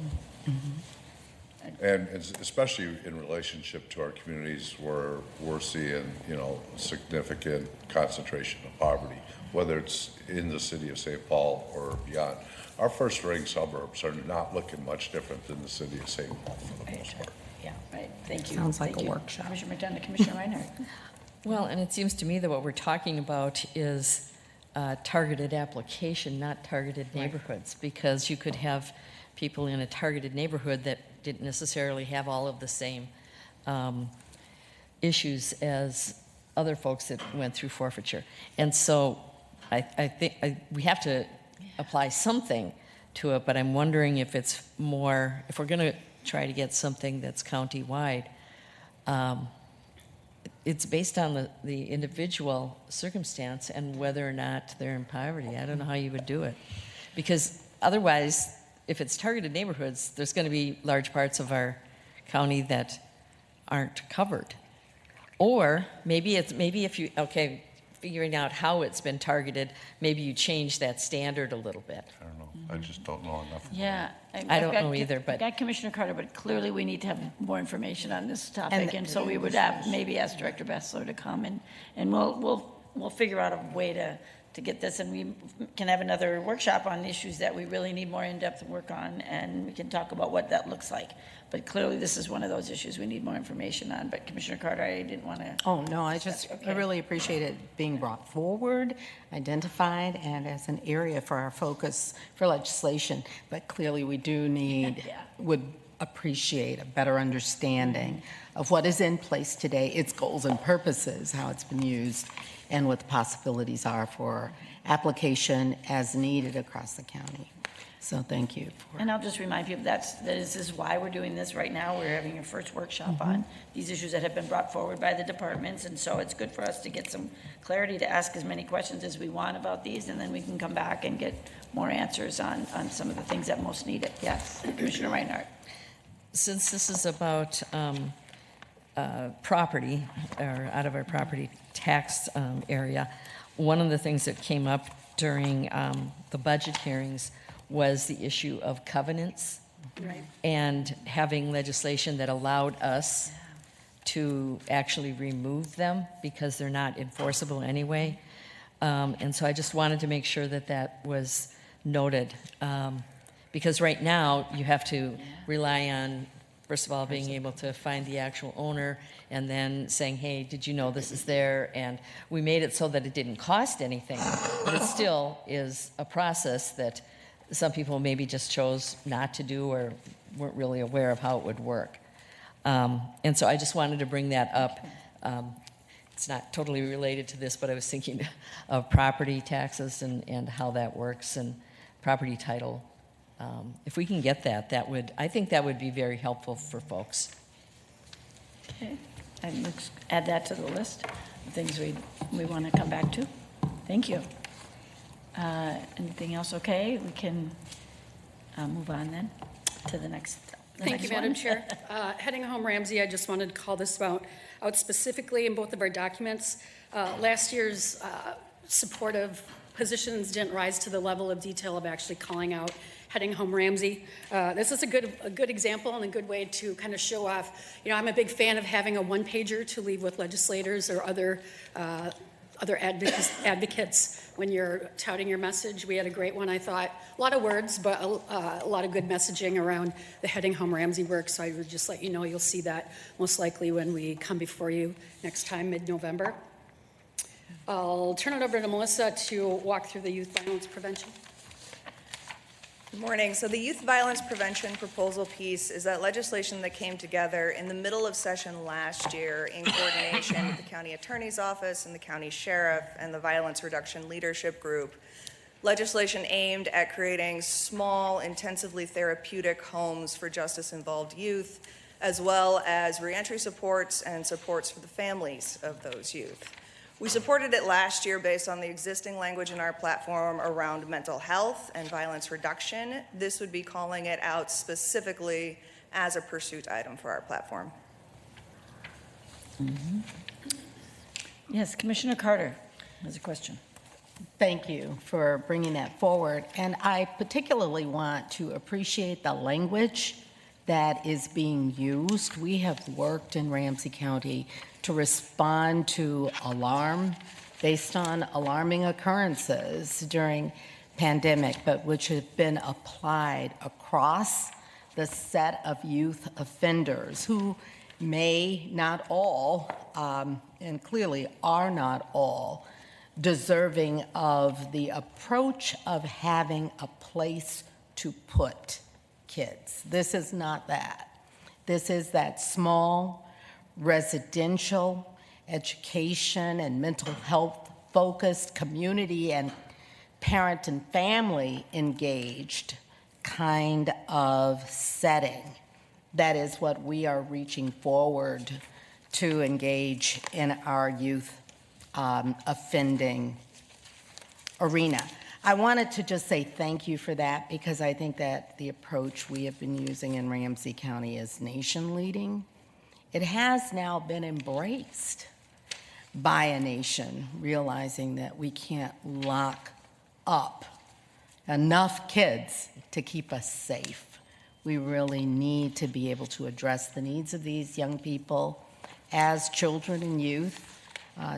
And especially in relationship to our communities where we're seeing, you know, significant concentration of poverty, whether it's in the city of St. Paul or beyond. Our first-ring suburbs are not looking much different than the city of St. Paul for the most part. Yeah, right, thank you. Sounds like Thank a you. workshop. Commissioner McDonough, Commissioner Reinhardt. Well, and it seems to me that what we're talking about is targeted application, not targeted neighborhoods, because you could have people in a targeted neighborhood that didn't necessarily have all of the same issues as other folks that went through forfeiture. And so I think we have to apply something to it, but I'm wondering if it's more, if we're going to try to get something that's county-wide, it's based on the individual circumstance and whether or not they're in poverty. I don't know how you would do it. Because otherwise, if it's targeted neighborhoods, there's going to be large parts of our county that aren't covered. Or maybe if you, figuring out how it's been targeted, maybe you change that standard a little bit. I don't know. I just don't know enough. Yeah. I don't know either, but- I got Commissioner Carter, but clearly we need to have more information on this topic, And- and so we would have, maybe ask Director Bessler to come, and we'll figure out a way to get this, and we can have another workshop on issues that we really need more in-depth work on, and we can talk about what that looks like. But clearly, this is one of those issues we need more information on, but Commissioner Carter, I didn't want to... Oh, no, I really appreciate it being brought forward, identified, and as an area for our focus for legislation. But clearly, we do need, would appreciate a better understanding of what is in place today, its goals and purposes, how it's been used, and what the possibilities are for application as needed across the county. So thank you. And I'll just remind people that this is why we're doing this right now. We're having a first workshop on these issues that have been brought forward by the departments, and so it's good for us to get some clarity, to ask as many questions as we want about these, and then we can come back and get more answers on some of the things that most need it. Yes, Commissioner Reinhardt. Since this is about property, or out of our property tax area, one of the things that came up during the budget hearings was the issue of covenants, and having legislation that allowed us to actually remove them because they're not enforceable anyway. And so I just wanted to make sure that that was noted, because right now you have to rely on, first of all, being able to find the actual owner, and then saying, hey, did you know this is there? And we made it so that it didn't cost anything, but it still is a process that some people maybe just chose not to do or weren't really aware of how it would work. And so I just wanted to bring that up. It's not totally related to this, but I was thinking of property taxes and how that works, and property title. If we can get that, I think that would be very helpful for folks. Okay, and let's add that to the list of things we want to come back to. Thank you. Anything else? Okay, we can move on then to the next. Thank you, Madam Chair. Heading home, Ramsey, I just wanted to call this out specifically in both of our documents. Last year's supportive positions didn't rise to the level of detail of actually calling out Heading Home Ramsey. This is a good example and a good way to kind of show off. You know, I'm a big fan of having a one-pager to leave with legislators or other advocates when you're touting your message. We had a great one, I thought. A lot of words, but a lot of good messaging around the Heading Home Ramsey work. So I would just let you know you'll see that most likely when we come before you next time, mid-November. I'll turn it over to Melissa to walk through the youth violence prevention. Good morning. So the youth violence prevention proposal piece is that legislation that came together in the middle of session last year in coordination with the county attorney's office and the county sheriff and the violence reduction leadership group. Legislation aimed at creating small, intensively therapeutic homes for justice-involved youth, as well as reentry supports and supports for the families of those youth. We supported it last year based on the existing language in our platform around mental health and violence reduction. This would be calling it out specifically as a pursuit item for our platform. Yes, Commissioner Carter. has a question. Thank you for bringing that forward. And I particularly want to appreciate the language that is being used. We have worked in Ramsey County to respond to alarm based on alarming occurrences during pandemic, but which have been applied across the set of youth offenders who may not all, and clearly are not all, deserving of the approach of having a place to put kids. This is not that. This is that small, residential, education and mental health focused community and parent and family engaged kind of setting. That is what we are reaching forward to engage in our youth offending arena. I wanted to just say thank you for that because I think that the approach we have been using in Ramsey County is nation leading. It has now been embraced by a nation, realizing that we can't lock up enough kids to keep us safe. We really need to be able to address the needs of these young people as children and youth,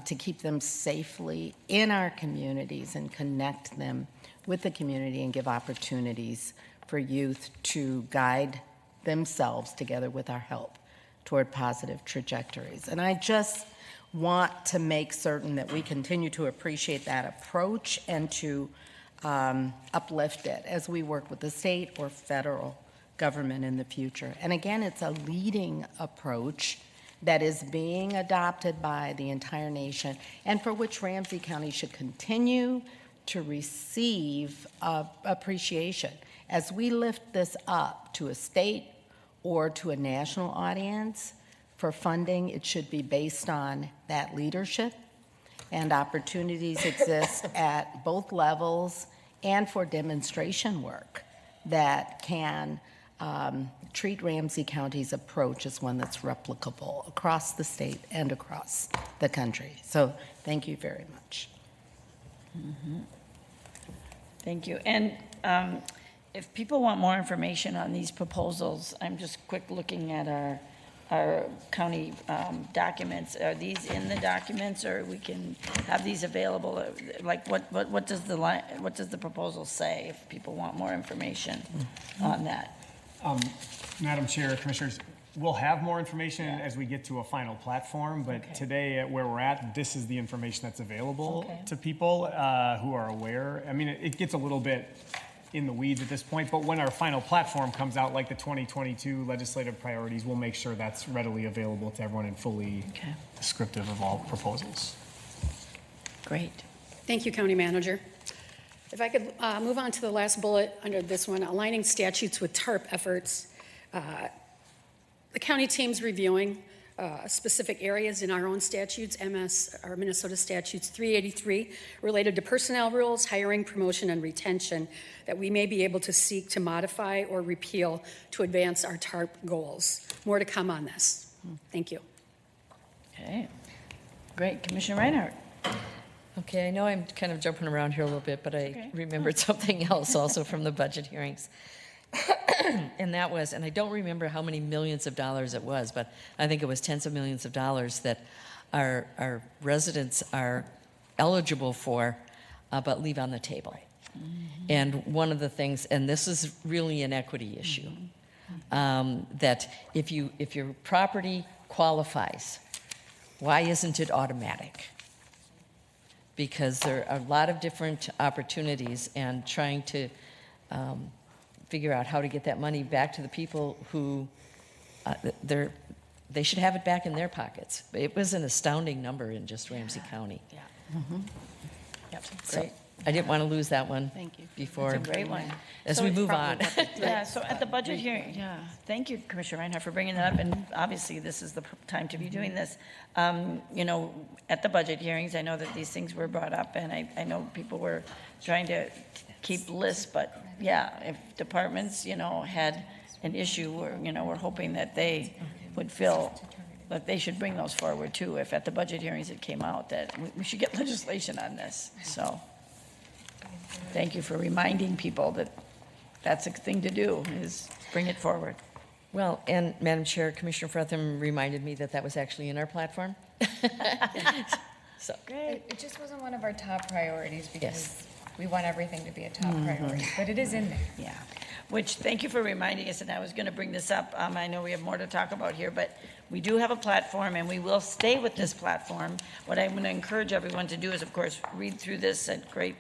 to keep them safely in our communities and connect them with the community and give opportunities for youth to guide themselves together with our help toward positive trajectories. And I just want to make certain that we continue to appreciate that approach and to uplift it as we work with the state or federal government in the future. And again, it's a leading approach that is being adopted by the entire nation and for which Ramsey County should continue to receive appreciation. As we lift this up to a state or to a national audience for funding, it should be based on that leadership, and opportunities exist at both levels and for demonstration work that can treat Ramsey County's approach as one that's replicable across the state and across the country. So thank you very much. Mm-hmm. Thank you. And if people want more information on these proposals, I'm just quick looking at our county documents. Are these in the documents, or we can have these available? Like, what does the proposal say if people want more information on that? Madam Chair, Commissioners, we'll have more information as we get to a final platform, but today at where we're at, this is the information that's available to people who are aware. I mean, it gets a little bit in the weeds at this point, but when our final platform comes out, like the 2022 legislative priorities, we'll make sure that's readily available to everyone and fully descriptive of all proposals. Great. Thank you, County Manager. If I could move on to the last bullet under this one, aligning statutes with TARP efforts. The county team's reviewing specific areas in our own statutes, our Minnesota statutes 383, related to personnel rules, hiring, promotion, and retention, that we may be able to seek to modify or repeal to advance our TARP goals. More to come on this. Thank you. Okay. Great. Commissioner Reinhardt. Okay, I know I'm kind of jumping around here a little bit, but I remembered something else also from the budget hearings. And that was, and I don't remember how many millions of dollars it was, but I think it was tens of millions of dollars that our residents are eligible for, but leave on the table. Mm-hmm. And one of the things, and this is really an equity issue, that if your property qualifies, why isn't it automatic? Because there are a lot of different opportunities, and trying to figure out how to get that money back to the people who they should have it back in their pockets. It was an astounding number in just Ramsey County. Yeah. Mm-hmm. Yep. So Great. I didn't want to lose that one. Thank you. Before It's a great one. as So we it's move on. Yeah, so at the budget hearing, thank you, Commissioner Reinhardt, for bringing that up, and obviously this is the time to be doing this. You know, at the budget hearings, I know that these things were brought up, and I know people were trying to keep lists, but yeah, if departments, you know, had an issue, we're hoping that they would feel but they should bring those forward too. If at the budget hearings it came out that we should get legislation on this. So thank you for reminding people that that's a thing to do, is bring it forward. Well, and Madam Chair, Commissioner Fretham reminded me that that was actually in our platform. So, It just wasn't one of our top priorities because Yes. we want everything to be a top priority, but it is in there. Yeah, which, thank you for reminding us, and I was going to bring this up. I know we have more to talk about here, but we do have a platform, and we will stay with this platform. What I'm going to encourage everyone to do is, of course, read through this at great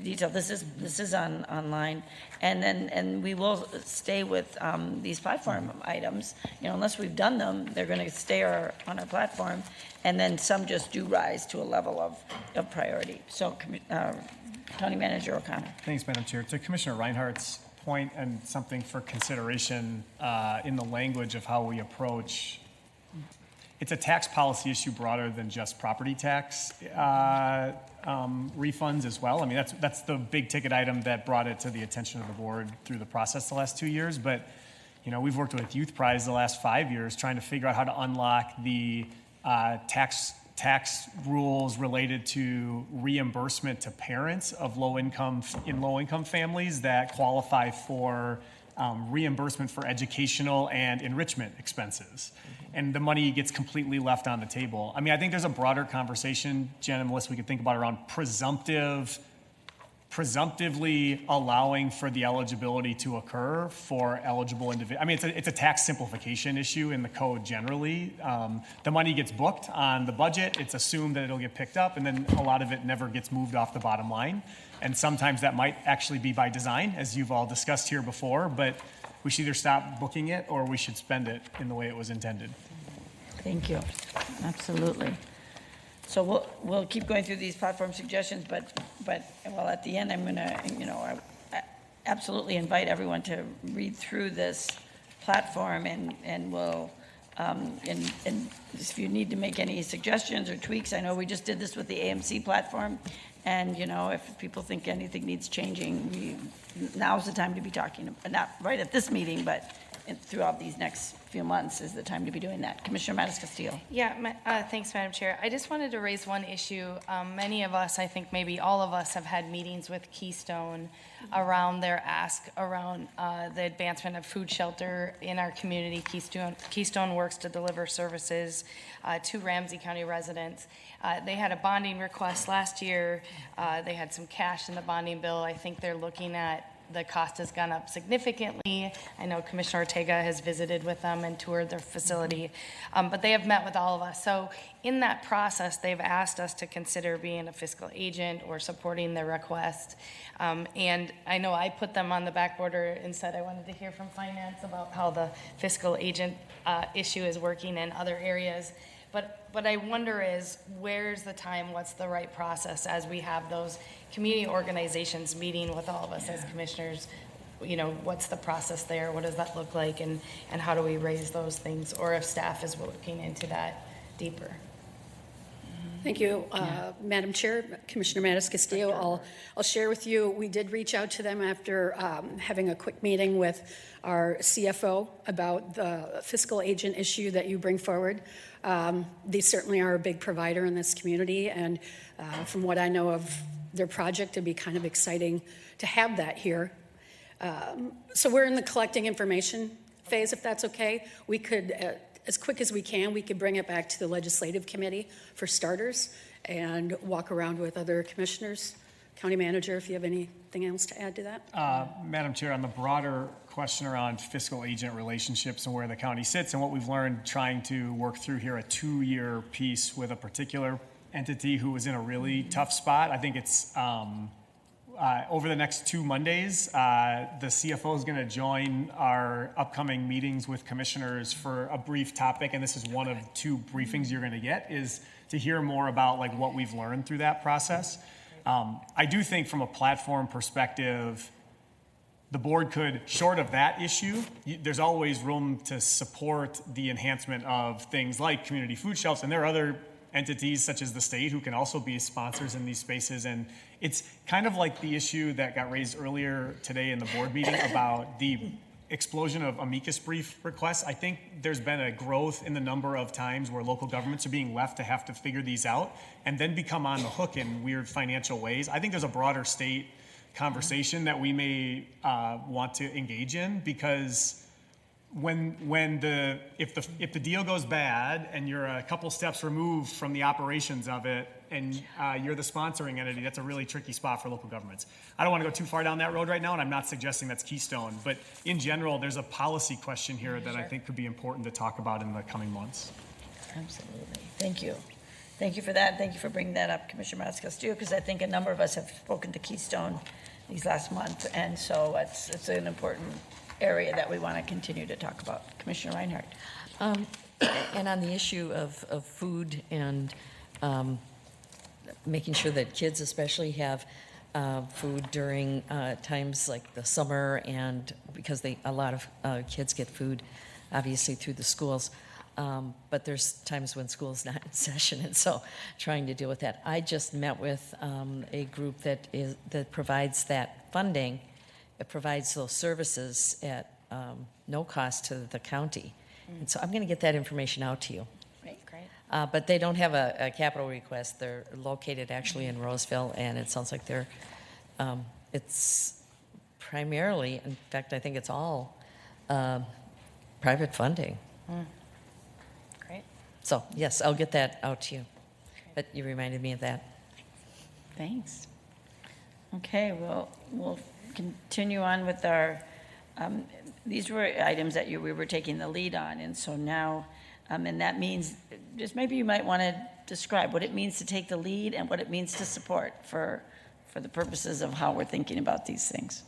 detail. This is online, and we will stay with these platform items. You know, unless we've done them, they're going to stay on our platform, and then some just do rise to a level of priority. So, County Manager O'Connor. Thanks, Madam Chair. To Commissioner Reinhardt's point, and something for consideration in the language of how we approach, it's a tax policy issue broader than just property tax refunds as well. I mean, that's the big ticket item that brought it to the attention of the board through the process the last 2 years. But, you know, we've worked with Youth Prize the last 5 years trying to figure out how to unlock the tax rules related to reimbursement to parents of low-income families that qualify for reimbursement for educational and enrichment expenses. And the money gets completely left on the table. I mean, I think there's a broader conversation, Jen and Melissa, we could think about around presumptively allowing for the eligibility to occur for eligible individuals. I mean, it's a tax simplification issue in the code generally. The money gets booked on the budget, it's assumed that it'll get picked up, and then a lot of it never gets moved off the bottom line. And sometimes that might actually be by design, as you've all discussed here before, but we should either stop booking it or we should spend it in the way it was intended. Thank you. Absolutely. So we'll keep going through these platform suggestions, but well, at the end, I'm gonna, I absolutely invite everyone to read through this platform, and we'll, and if you need to make any suggestions or tweaks, I know we just did this with the AMC platform, and, if people think anything needs changing, now's the time to be talking, not right at this meeting, but throughout these next few months is the time to be doing that. Commissioner Mattis-Castillo. Yeah, thanks, Madam Chair. I just wanted to raise one issue. Many of us, I think maybe all of us, have had meetings with Keystone around their ask around the advancement of food shelter in our community. Keystone works to deliver services to Ramsey County residents. They had a bonding request last year. They had some cash in the bonding bill. I think they're looking at the cost has gone up significantly. I know Commissioner Ortega has visited with them and toured their facility, but they have met with all of us. So in that process, they've asked us to consider being a fiscal agent or supporting their request. And I know I put them on the back burner and said I wanted to hear from finance about how the fiscal agent issue is working in other areas. But what I wonder is, where's the time, what's the right process as we have those community organizations meeting with all of us as commissioners? What's the process there? What does that look like? And how do we raise those things? Or if staff is looking into that deeper? Thank you, Madam Chair, Commissioner Mattis-Castillo. I'll share with you, we did reach out to them after having a quick meeting with our CFO about the fiscal agent issue that you bring forward. They certainly are a big provider in this community, and from what I know of their project, it'd be kind of exciting to have that here. So we're in the collecting information phase, if that's okay. We could, as quick as we can, we could bring it back to the legislative committee for starters and walk around with other commissioners. County Manager, if you have anything else to add to that. Madam Chair, on the broader question around fiscal agent relationships and where the county sits and what we've learned trying to work through here a 2-year piece with a particular entity who was in a really tough spot. I think it's over the next 2 Mondays, the CFO is going to join our upcoming meetings with commissioners for a brief topic, and this is one of 2 briefings you're going to get, is to hear more about like what we've learned through that process. I do think from a platform perspective, the board could, short of that issue, there's always room to support the enhancement of things like community food shelves, and there are other entities such as the state who can also be sponsors in these spaces. And it's kind of like the issue that got raised earlier today in the board meeting about the explosion of amicus brief requests. I think there's been a growth in the number of times where local governments are being left to have to figure these out and then become on the hook in weird financial ways. I think there's a broader state conversation that we may want to engage in, because if the deal goes bad and you're a couple steps removed from the operations of it and you're the sponsoring entity, that's a really tricky spot for local governments. I don't want to go too far down that road right now, and I'm not suggesting that's Keystone, but in general, there's a policy question here that I think could be important to talk about in the coming months. Absolutely. Thank you. Thank you for that. Thank you for bringing that up, Commissioner Matskas-Castillo, because I think a number of us have spoken to Keystone these last month, and so it's an important area that we want to continue to talk about. Commissioner Reinhardt. And on the issue of food and making sure that kids especially have food during times like the summer, and because a lot of kids get food obviously through the schools, but there's times when school's not in session, and so trying to deal with that. I just met with a group that provides that funding. It provides those services at no cost to the county. And so I'm going to get that information out to you. Great. But they don't have a capital request. They're located actually in Roseville, and it sounds like it's primarily, in fact, I think it's all private funding. Great. So, yes, I'll get that out to you. But you reminded me of that. Thanks. Okay, well, we'll continue on with our, these were items that we were taking the lead on, and so now, and that means, just maybe you might want to describe what it means to take the lead and what it means to support for the purposes of how we're thinking about these things.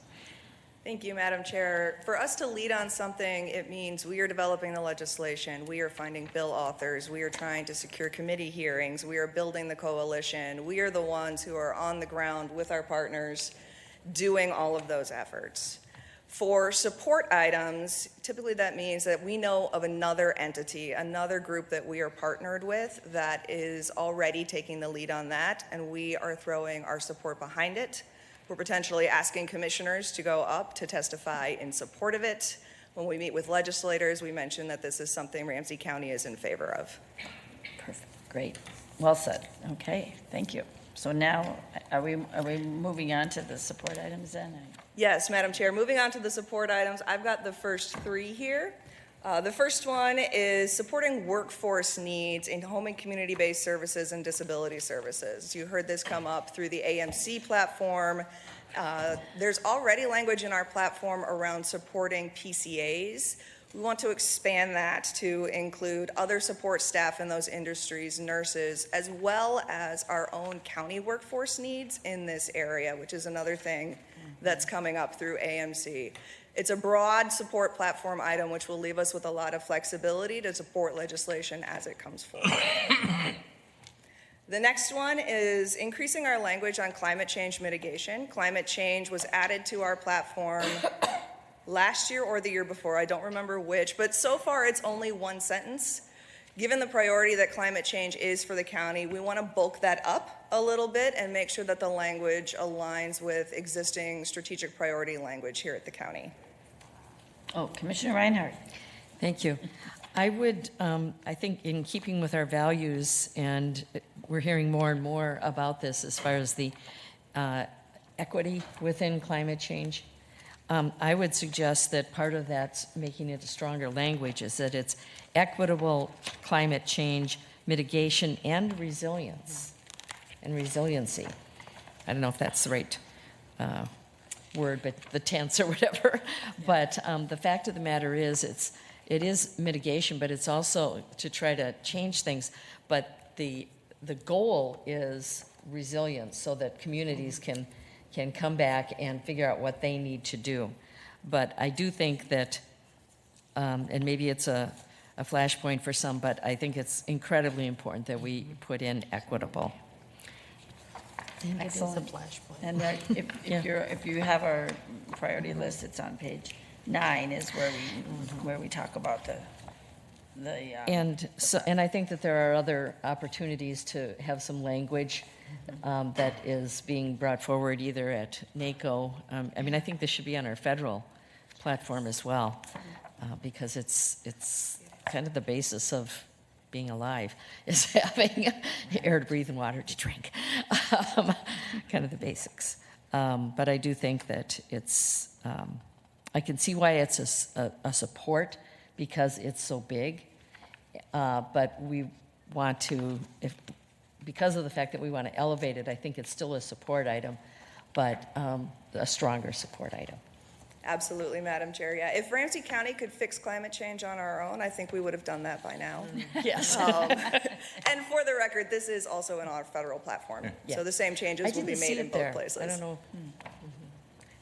Thank you, Madam Chair. For us to lead on something, it means we are developing the legislation, we are finding bill authors, we are trying to secure committee hearings, we are building the coalition, we are the ones who are on the ground with our partners doing all of those efforts. For support items, typically that means that we know of another entity, another group that we are partnered with that is already taking the lead on that, and we are throwing our support behind it. We're potentially asking commissioners to go up to testify in support of it. When we meet with legislators, we mention that this is something Ramsey County is in favor of. Perfect. Great. Well said. Okay. Thank you. So now, are we moving on to the support items then? Yes, Madam Chair. Moving on to the support items, I've got the first three here. The first one is supporting workforce needs in home and community-based services and disability services. You heard this come up through the AMC platform. There's already language in our platform around supporting PCAs. We want to expand that to include other support staff in those industries, nurses, as well as our own county workforce needs in this area, which is another thing that's coming up through AMC. It's a broad support platform item which will leave us with a lot of flexibility to support legislation as it comes forward. The next one is increasing our language on climate change mitigation. Climate change was added to our platform last year or the year before, I don't remember which, but so far it's only one sentence. Given the priority that climate change is for the county, we want to bulk that up a little bit and make sure that the language aligns with existing strategic priority language here at the county. Oh, Commissioner Reinhardt. Thank you. I would, I think in keeping with our values, and we're hearing more and more about this as far as the equity within climate change, I would suggest that part of that's making it a stronger language is that it's equitable climate change mitigation and resilience and resiliency. I don't know if that's the right word, but the tense or whatever. But the fact of the matter is it is mitigation, but it's also to try to change things. But the goal is resilience so that communities can come back and figure out what they need to do. But I do think that, and maybe it's a flashpoint for some, but I think it's incredibly important that we put in equitable. Excellent. And that if you have our priority list, it's on page 9 is where we talk about and I think that there are other opportunities to have some language that is being brought forward either at NACO. I mean, I think this should be on our federal platform as well, because it's kind of the basis of being alive, is having air to breathe and water to drink, kind of the basics. But I do think that it's, I can see why it's a support, because it's so big. But we want to, because of the fact that we want to elevate it, I think it's still a support item, but a stronger support item. Absolutely, Madam Chair. Yeah, if Ramsey County could fix climate change on our own, I think we would have done that by now. Yes. And for the record, this is also in our federal platform. Yeah. So the same changes will be made in both places. I don't know.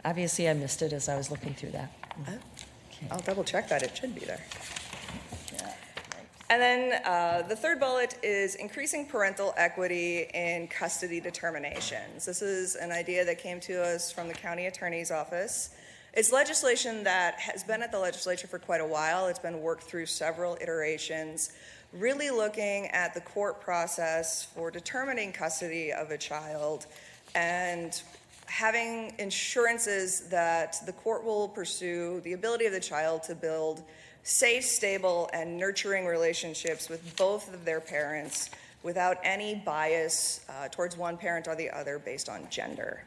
Obviously, I missed it as I was looking through that. I'll double check that. It should be there. And then the third bullet is increasing parental equity in custody determinations. This is an idea that came to us from the county attorney's office. It's legislation that has been at the legislature for quite a while. It's been worked through several iterations, really looking at the court process for determining custody of a child and having assurances that the court will pursue the ability of the child to build safe, stable, and nurturing relationships with both of their parents without any bias towards one parent or the other based on gender.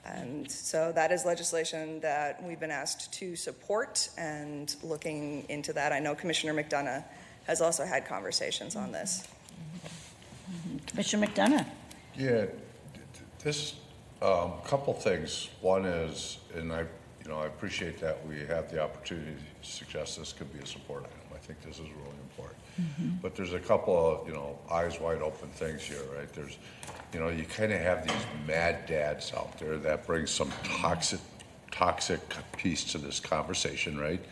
And so that is legislation that we've been asked to support, and looking into that. I know Commissioner McDonough has also had conversations on this. Commissioner McDonough. Yeah, this, couple things. One is, and I appreciate that we have the opportunity to suggest this could be a support item. I think this is really important. But there's a couple of, eyes wide open things here, right? There's, you kind of have these mad dads out there that bring some toxic piece to this conversation, right?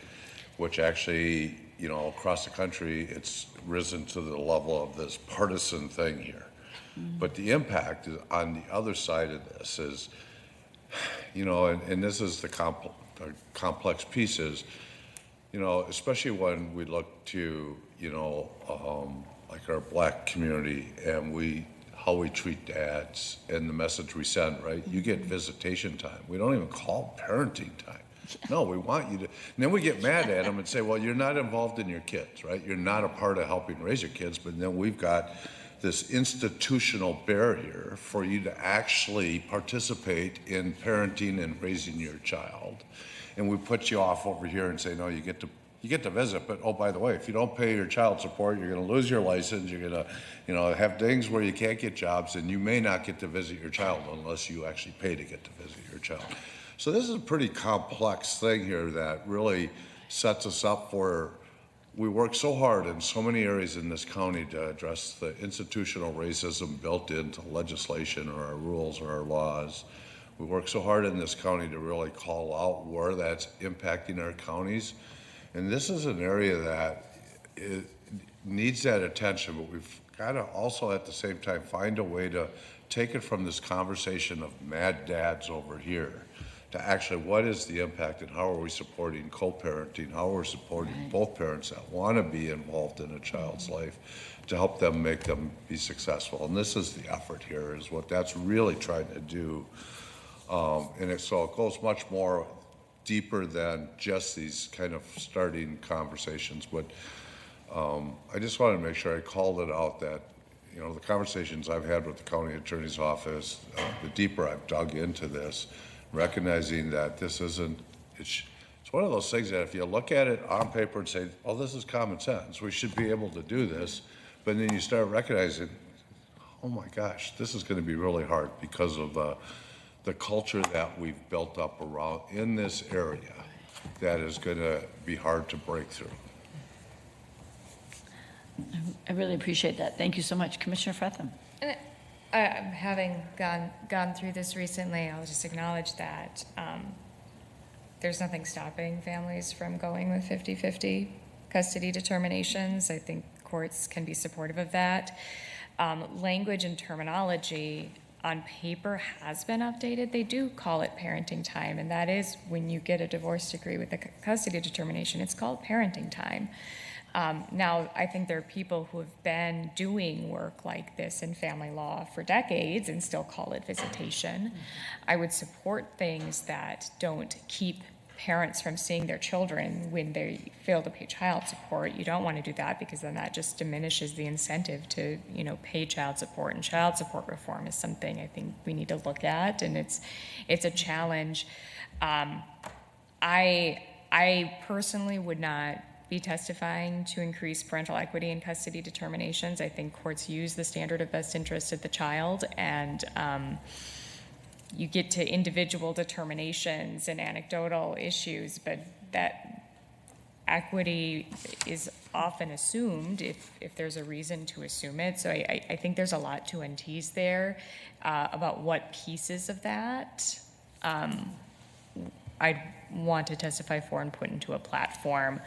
Which actually, across the country, it's risen to the level of this partisan thing here. But the impact is on the other side of this is, and this is the complex pieces, especially when we look to, like our black community and how we treat dads and the message we send, right? You get visitation time. We don't even call parenting time. No, we want you to. And then we get mad at them and say, well, you're not involved in your kids, right? You're not a part of helping raise your kids. But then we've got this institutional barrier for you to actually participate in parenting and raising your child. And we put you off over here and say, no, you get to visit, but oh, by the way, if you don't pay your child support, you're going to lose your license. You're going to, have things where you can't get jobs, and you may not get to visit your child unless you actually pay to get to visit your child. So this is a pretty complex thing here that really sets us up for. We work so hard in so many areas in this county to address the institutional racism built into legislation or our rules or our laws. We work so hard in this county to really call out where that's impacting our counties. And this is an area that needs that attention, but we've got to also at the same time find a way to take it from this conversation of mad dads over here to actually what is the impact and how are we supporting co-parenting, how are we supporting both parents that want to be involved in a child's life to help them make them be successful. And this is the effort here, is what that's really trying to do. So it goes much more deeper than just these kind of starting conversations. But I just wanted to make sure I called it out that, the conversations I've had with the county attorney's office, the deeper I've dug into this, recognizing that this isn't, it's one of those things that if you look at it on paper and say, oh, this is common sense, we should be able to do this, but then you start recognizing, oh my gosh, this is going to be really hard because of the culture that we've built up around in this area that is going to be hard to break through. I really appreciate that. Thank you so much. Commissioner Fretham. And having gone through this recently, I'll just acknowledge that there's nothing stopping families from going with 50-50 custody determinations. I think courts can be supportive of that. Language and terminology on paper has been updated. They do call it parenting time, and that is when you get a divorce decree with a custody determination, it's called parenting time. Now, I think there are people who have been doing work like this in family law for decades and still call it visitation. I would support things that don't keep parents from seeing their children when they fail to pay child support. You don't want to do that because then that just diminishes the incentive to, pay child support. And child support reform is something I think we need to look at, and it's a challenge. I personally would not be testifying to increase parental equity in custody determinations. I think courts use the standard of best interest of the child, and you get to individual determinations and anecdotal issues, but that equity is often assumed if there's a reason to assume it. So I think there's a lot to untease there about what pieces of that I'd want to testify for and put into a platform.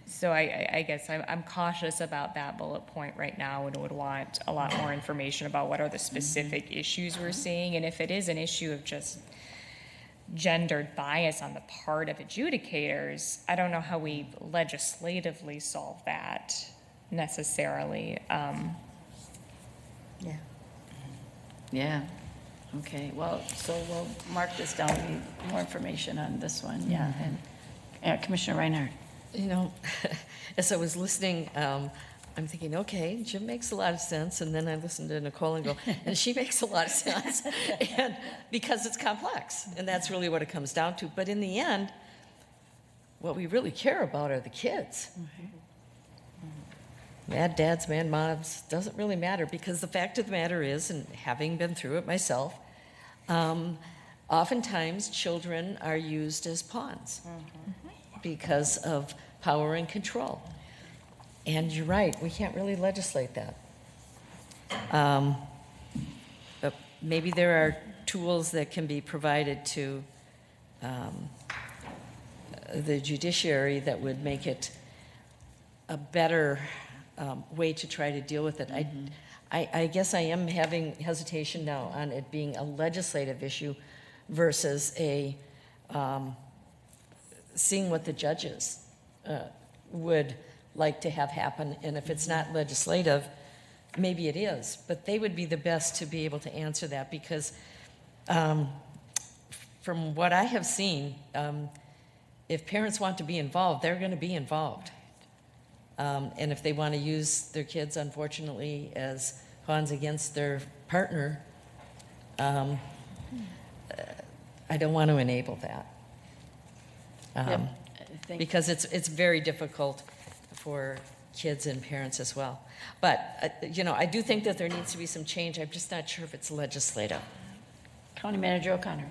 So I guess I'm cautious about that bullet point right now and would want a lot more information about what are the specific issues we're seeing. And if it is an issue of just gendered bias on the part of adjudicators, I don't know how we legislatively solve that necessarily. Yeah. Okay, well, so we'll mark this down. We need more information on this one. Yeah, and Commissioner Reinhardt. As I was listening, I'm thinking, okay, Jim makes a lot of sense, and then I listened to Nicole and go, and she makes a lot of sense, and because it's complex, and that's really what it comes down to. But in the end, what we really care about are the kids. Mad dads, mad moms, doesn't really matter, because the fact of the matter is, and having been through it myself, oftentimes children are used as pawns because of power and control. And you're right, we can't really legislate that. But maybe there are tools that can be provided to the judiciary that would make it a better way to try to deal with it. I guess I am having hesitation now on it being a legislative issue versus a seeing what the judges would like to have happen. And if it's not legislative, maybe it is. But they would be the best to be able to answer that, because from what I have seen, if parents want to be involved, they're going to be involved. And if they want to use their kids, unfortunately, as pawns against their partner, I don't want to enable that. Because it's very difficult for kids and parents as well. But, I do think that there needs to be some change. I'm just not sure if it's legislative. County Manager O'Connor.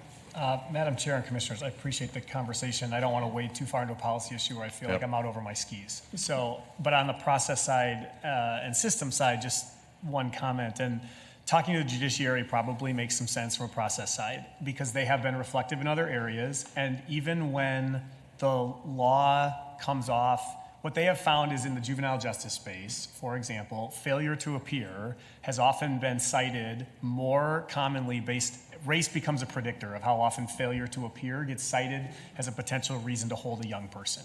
Madam Chair and Commissioners, I appreciate the conversation. I don't want to wade too far into a policy issue where I feel like I'm out over my skis. So, but on the process side and system side, just one comment. And talking to the judiciary probably makes some sense from a process side, because they have been reflective in other areas. And even when the law comes off, what they have found is in the juvenile justice space, for example, failure to appear has often been cited more commonly race becomes a predictor of how often failure to appear gets cited as a potential reason to hold a young person.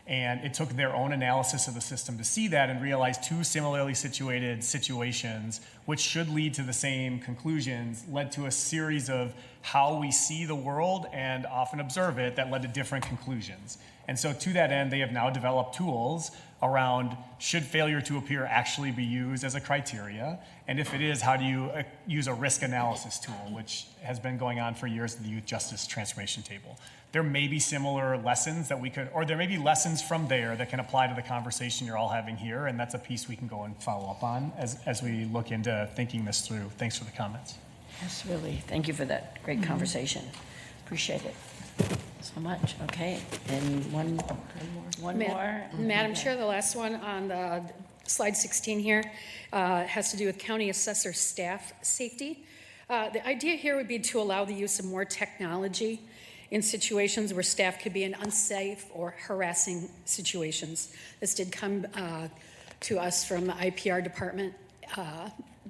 And it took their own analysis of the system to see that and realize two similarly situated situations, which should lead to the same conclusions, led to a series of how we see the world and often observe it that led to different conclusions. And so to that end, they have now developed tools around, should failure to appear actually be used as a criteria? And if it is, how do you use a risk analysis tool, which has been going on for years at the Youth Justice Transformation Table. There may be similar lessons that we could, or there may be lessons from there that can apply to the conversation you're all having here, and that's a piece we can go and follow up on as we look into thinking this through. Thanks for the comments. Yes, really. Thank you for that great conversation. Appreciate it so much. Okay, and one more. Madam Chair, the last one on the slide 16 here has to do with county assessor staff safety. The idea here would be to allow the use of more technology in situations where staff could be in unsafe or harassing situations. This did come to us from the IPR department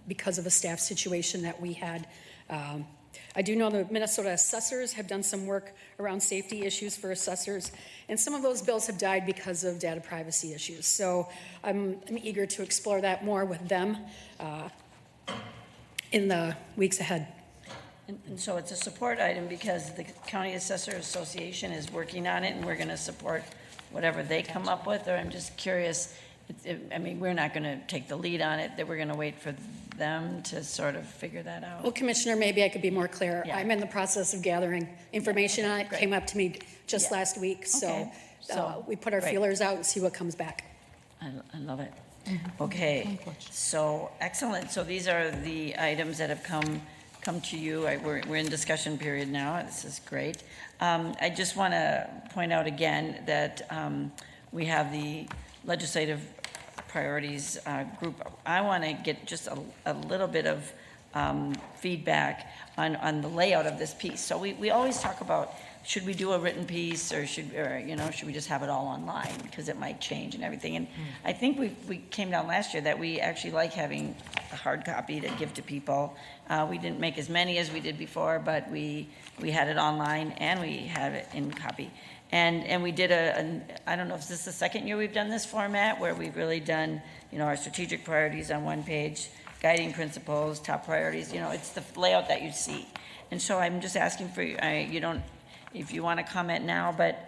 because of a staff situation that we had. I do know the Minnesota assessors have done some work around safety issues for assessors, and some of those bills have died because of data privacy issues. So I'm eager to explore that more with them in the weeks ahead. And so it's a support item because the County Assessor Association is working on it, and we're going to support whatever they come up with, or I'm just curious, I mean, we're not going to take the lead on it, that we're going to wait for them to sort of figure that out. Well, Commissioner, maybe I could be more clear. Yeah. I'm in the process of gathering information on it. Great. Came up to me just Yeah. last week, Okay. so we put our Great. feelers out and see what comes back. I love it. Okay, so, excellent. So these are the items that have come to you. We're in discussion period now. This is great. I just want to point out again that we have the legislative priorities group. I want to get just a little bit of feedback on the layout of this piece. So we always talk about, should we do a written piece, or should we just have it all online, because it might change and everything. And I think we came down last year that we actually like having a hard copy to give to people. We didn't make as many as we did before, but we had it online and we had it in copy. And we did I don't know if this is the second year we've done this format, where we've really done, our strategic priorities on one page, guiding principles, top priorities, it's the layout that you see. And so I'm just asking for you, if you want to comment now, but,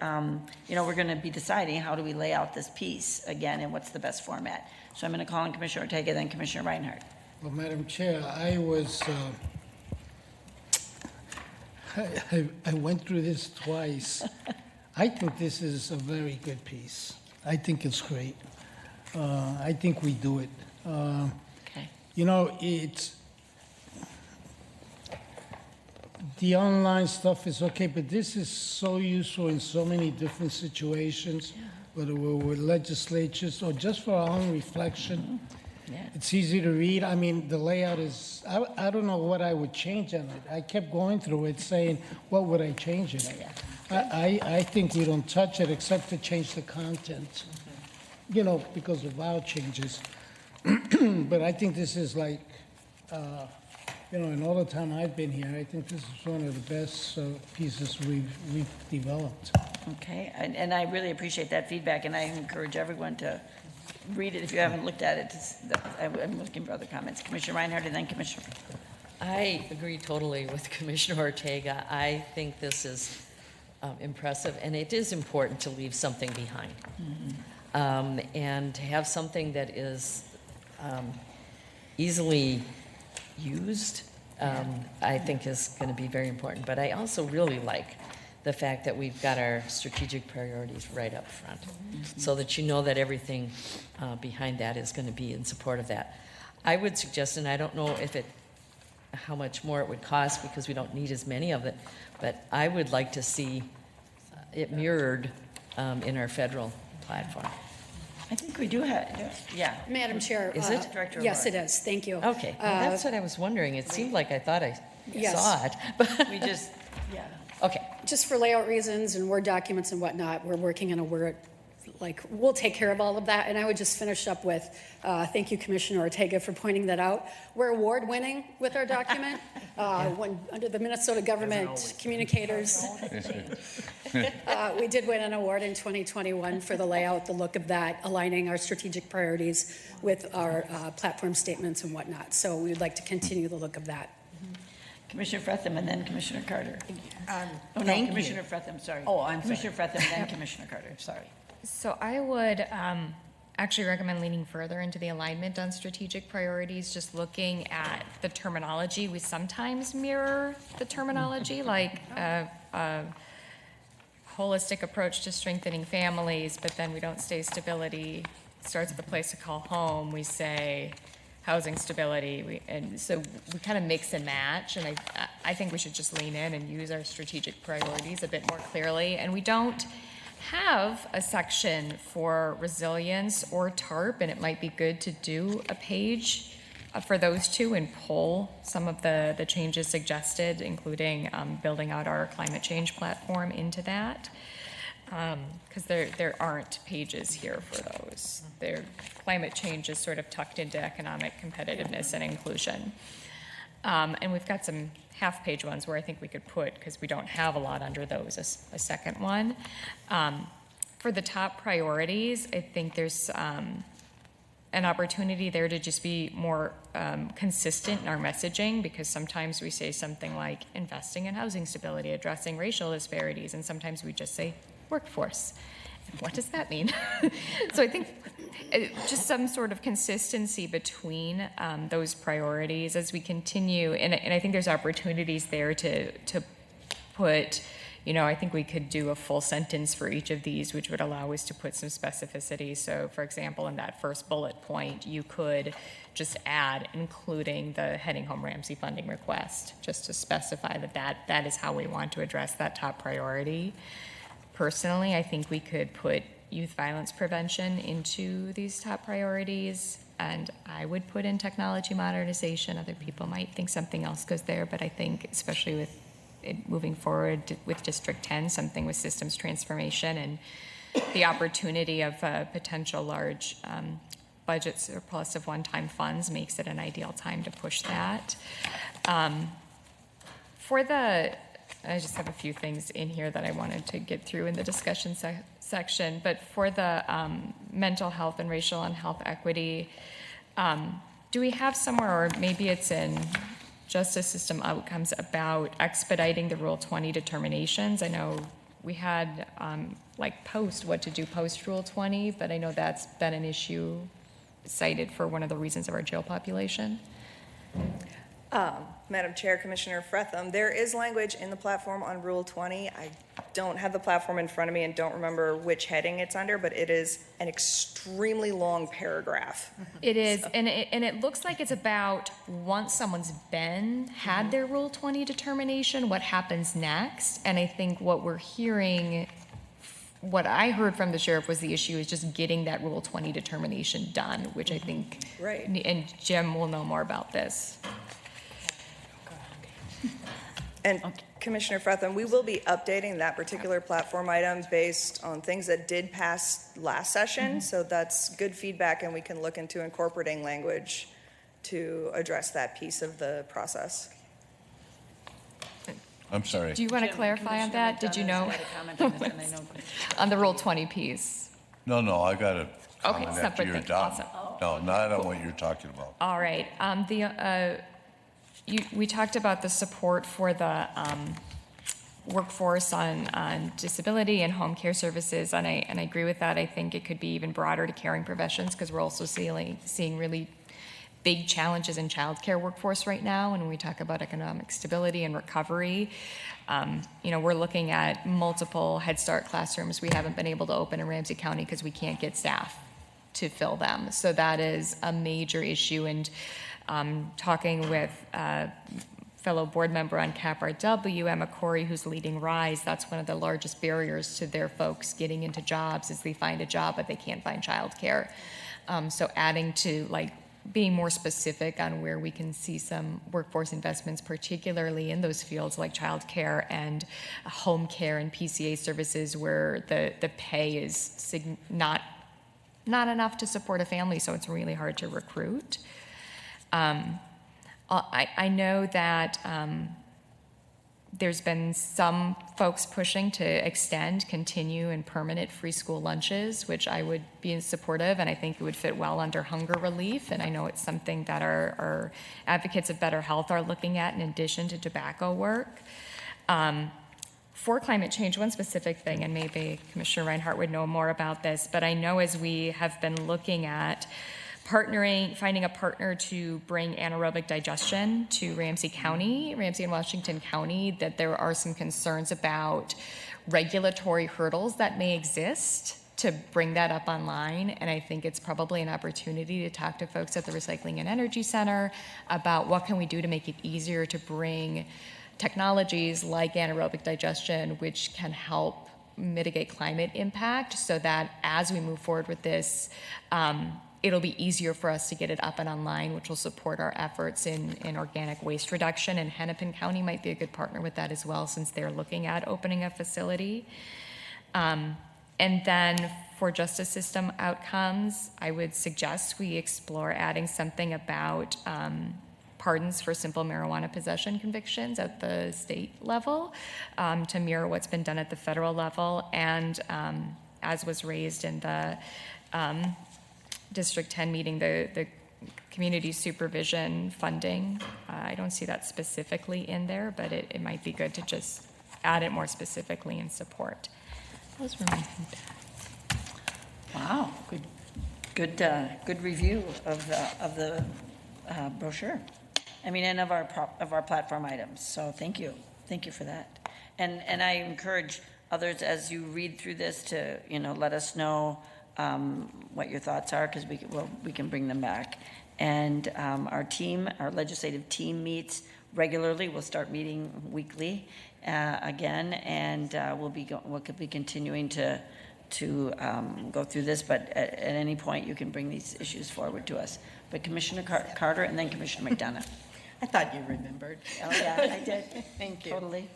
we're going to be deciding how do we lay out this piece again, and what's the best format. So I'm going to call on Commissioner Ortega, then Commissioner Reinhardt. Well, Madam Chair, I went through this twice. I think this is a very good piece. I think it's great. I think we do it. Okay. The online stuff is okay, but this is so useful in so many different situations, whether we're with legislatures or just for our own reflection. Yeah. It's easy to read. I mean, the layout is, I don't know what I would change on it. I kept going through it saying, what would I change in it? I think we don't touch it except to change the content, because of our changes. But I think this is like, in all the time I've been here, I think this is one of the best pieces we've developed. Okay, and I really appreciate that feedback, and I encourage everyone to read it if you haven't looked at it. I'm looking for other comments. Commissioner Reinhardt, and then Commissioner. I agree totally with Commissioner Ortega. I think this is impressive, and it is important to leave something behind. And to have something that is easily used, I think is going to be very important. But I also really like the fact that we've got our strategic priorities right up front, so that you know that everything behind that is going to be in support of that. I would suggest, and I don't know how much more it would cost, because we don't need as many of it, but I would like to see it mirrored in our federal platform. I think we do have, yeah. Madam Chair. Is it? Director Yes, O'Rourke. it is. Thank you. Okay, well, that's what I was wondering. It seemed like I thought I Yes. saw it, but, We just, yeah. okay. Just for layout reasons and Word documents and whatnot, we're working on a Word, we'll take care of all of that. And I would just finish up with, thank you, Commissioner Ortega, for pointing that out. We're award-winning with our document. When, under the Minnesota Government Communicators, we did win an award in 2021 for the layout, the look of that, aligning our strategic priorities with our platform statements and whatnot. So we would like to continue the look of that. Commissioner Fretham, and then Commissioner Carter. Thank you. Commissioner Fretham, sorry. Oh, I'm Commissioner Fretham, then Commissioner Carter, sorry. So I would actually recommend leaning further into the alignment on strategic priorities, just looking at the terminology. We sometimes mirror the terminology, like a holistic approach to strengthening families, but then we don't say stability starts with a place to call home. We say housing stability, and so we kind of mix and match, and I think we should just lean in and use our strategic priorities a bit more clearly. And we don't have a section for resilience or TARP, and it might be good to do a page for those two and pull some of the changes suggested, including building out our climate change platform into that. Because there aren't pages here for those. Climate change is sort of tucked into economic competitiveness and inclusion. And we've got some half-page ones where I think we could put, because we don't have a lot under those, a second one. For the top priorities, I think there's, an opportunity there to just be more consistent in our messaging, because sometimes we say something like investing in housing stability, addressing racial disparities, and sometimes we just say workforce. What does that mean? So I think just some sort of consistency between those priorities as we continue, and I think there's opportunities there to put, I think we could do a full sentence for each of these, which would allow us to put some specificity. So, for example, in that first bullet point, you could just add, including the Heading Home Ramsey funding request, just to specify that is how we want to address that top priority. Personally, I think we could put youth violence prevention into these top priorities, and I would put in technology modernization. Other people might think something else goes there, but I think, especially with moving forward with District 10, something with systems transformation and the opportunity of potential large budget surplus of one-time funds makes it an ideal time to push that. I just have a few things in here that I wanted to get through in the discussion section, but for the mental health and racial and health equity, do we have somewhere, or maybe it's in justice system outcomes, about expediting the Rule 20 determinations? I know we had what to do post Rule 20, but I know that's been an issue cited for one of the reasons of our jail population. Madam Chair, Commissioner Fretham, there is language in the platform on Rule 20. I don't have the platform in front of me and don't remember which heading it's under, but it is an extremely long paragraph. It is, and it looks like it's about once someone's had their Rule 20 determination, what happens next. And I think what I heard from the sheriff was the issue is just getting that Rule 20 determination done, which I think, right. And Jim will know more about this. And Commissioner Fretham, we will be updating that particular platform item based on things that did pass last session. So that's good feedback, and we can look into incorporating language to address that piece of the process. I'm sorry. Do you want to clarify on that? Did you know? On the Rule 20 piece. No, I got a comment after separate you're thing. done. Awesome. No, not on what you're talking about. All right. We talked about the support for the workforce on disability and home care services, and I agree with that. I think it could be even broader to caring professions, because we're also seeing really big challenges in childcare workforce right now. And when we talk about economic stability and recovery, we're looking at multiple Head Start classrooms we haven't been able to open in Ramsey County because we can't get staff to fill them. So that is a major issue. And talking with fellow board member on CAPRW, Emma Corey, who's leading RISE, that's one of the largest barriers to their folks getting into jobs is they find a job, but they can't find childcare. So adding to being more specific on where we can see some workforce investments, particularly in those fields like childcare and home care and PCA services, where the pay is not enough to support a family, so it's really hard to recruit. I know that there's been some folks pushing to continue and permanent free school lunches, which I would be supportive, and I think it would fit well under hunger relief. And I know it's something that our advocates of better health are looking at in addition to tobacco work. For climate change, one specific thing, and maybe Commissioner Reinhardt would know more about this, but I know as we have been looking at finding a partner to bring anaerobic digestion to Ramsey and Washington County, that there are some concerns about regulatory hurdles that may exist to bring that up online. And I think it's probably an opportunity to talk to folks at the Recycling and Energy Center about what can we do to make it easier to bring technologies like anaerobic digestion, which can help mitigate climate impact, so that as we move forward with this, it'll be easier for us to get it up and online, which will support our efforts in organic waste reduction. And Hennepin County might be a good partner with that as well, since they're looking at opening a facility. And then for justice system outcomes, I would suggest we explore adding something about pardons for simple marijuana possession convictions at the state level, to mirror what's been done at the federal level. And as was raised in District 10 meeting, the community supervision funding. I don't see that specifically in there, but it might be good to just add it more specifically in support. Those were my feedback. Wow, good review of the brochure. I mean, and of our platform items. So thank you for that. And I encourage others as you read through this to let us know what your thoughts are, because we can bring them back. And our legislative team meets regularly. We'll start meeting weekly again, and we'll be continuing to go through this, but at any point you can bring these issues forward to us. But Commissioner Carter and then Commissioner McDonough. I thought you remembered. Oh, yeah, I did. Thank you. Totally.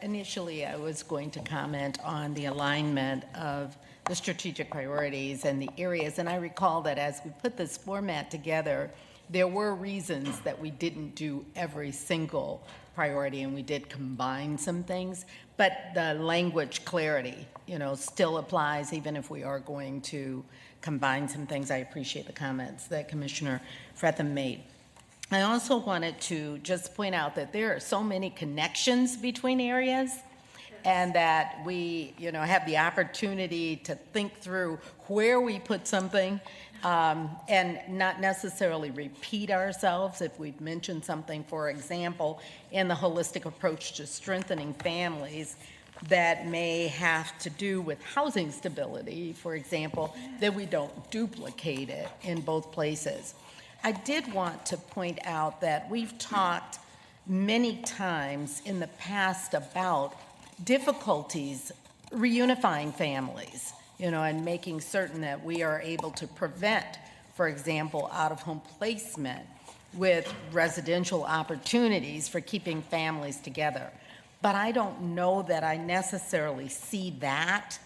Initially, I was going to comment on the alignment of the strategic priorities and the areas, and I recall that as we put this format together, there were reasons that we didn't do every single priority, and we did combine some things, but the language clarity, still applies even if we are going to combine some things. I appreciate the comments that Commissioner Fretham made. I also wanted to just point out that there are so many connections between areas, and that we, have the opportunity to think through where we put something, and not necessarily repeat ourselves if we've mentioned something. For example, in the holistic approach to strengthening families that may have to do with housing stability, for example, that we don't duplicate it in both places. I did want to point out that we've talked many times in the past about difficulties reunifying families, and making certain that we are able to prevent, for example, out-of-home placement with residential opportunities for keeping families together. But I don't know that I necessarily see that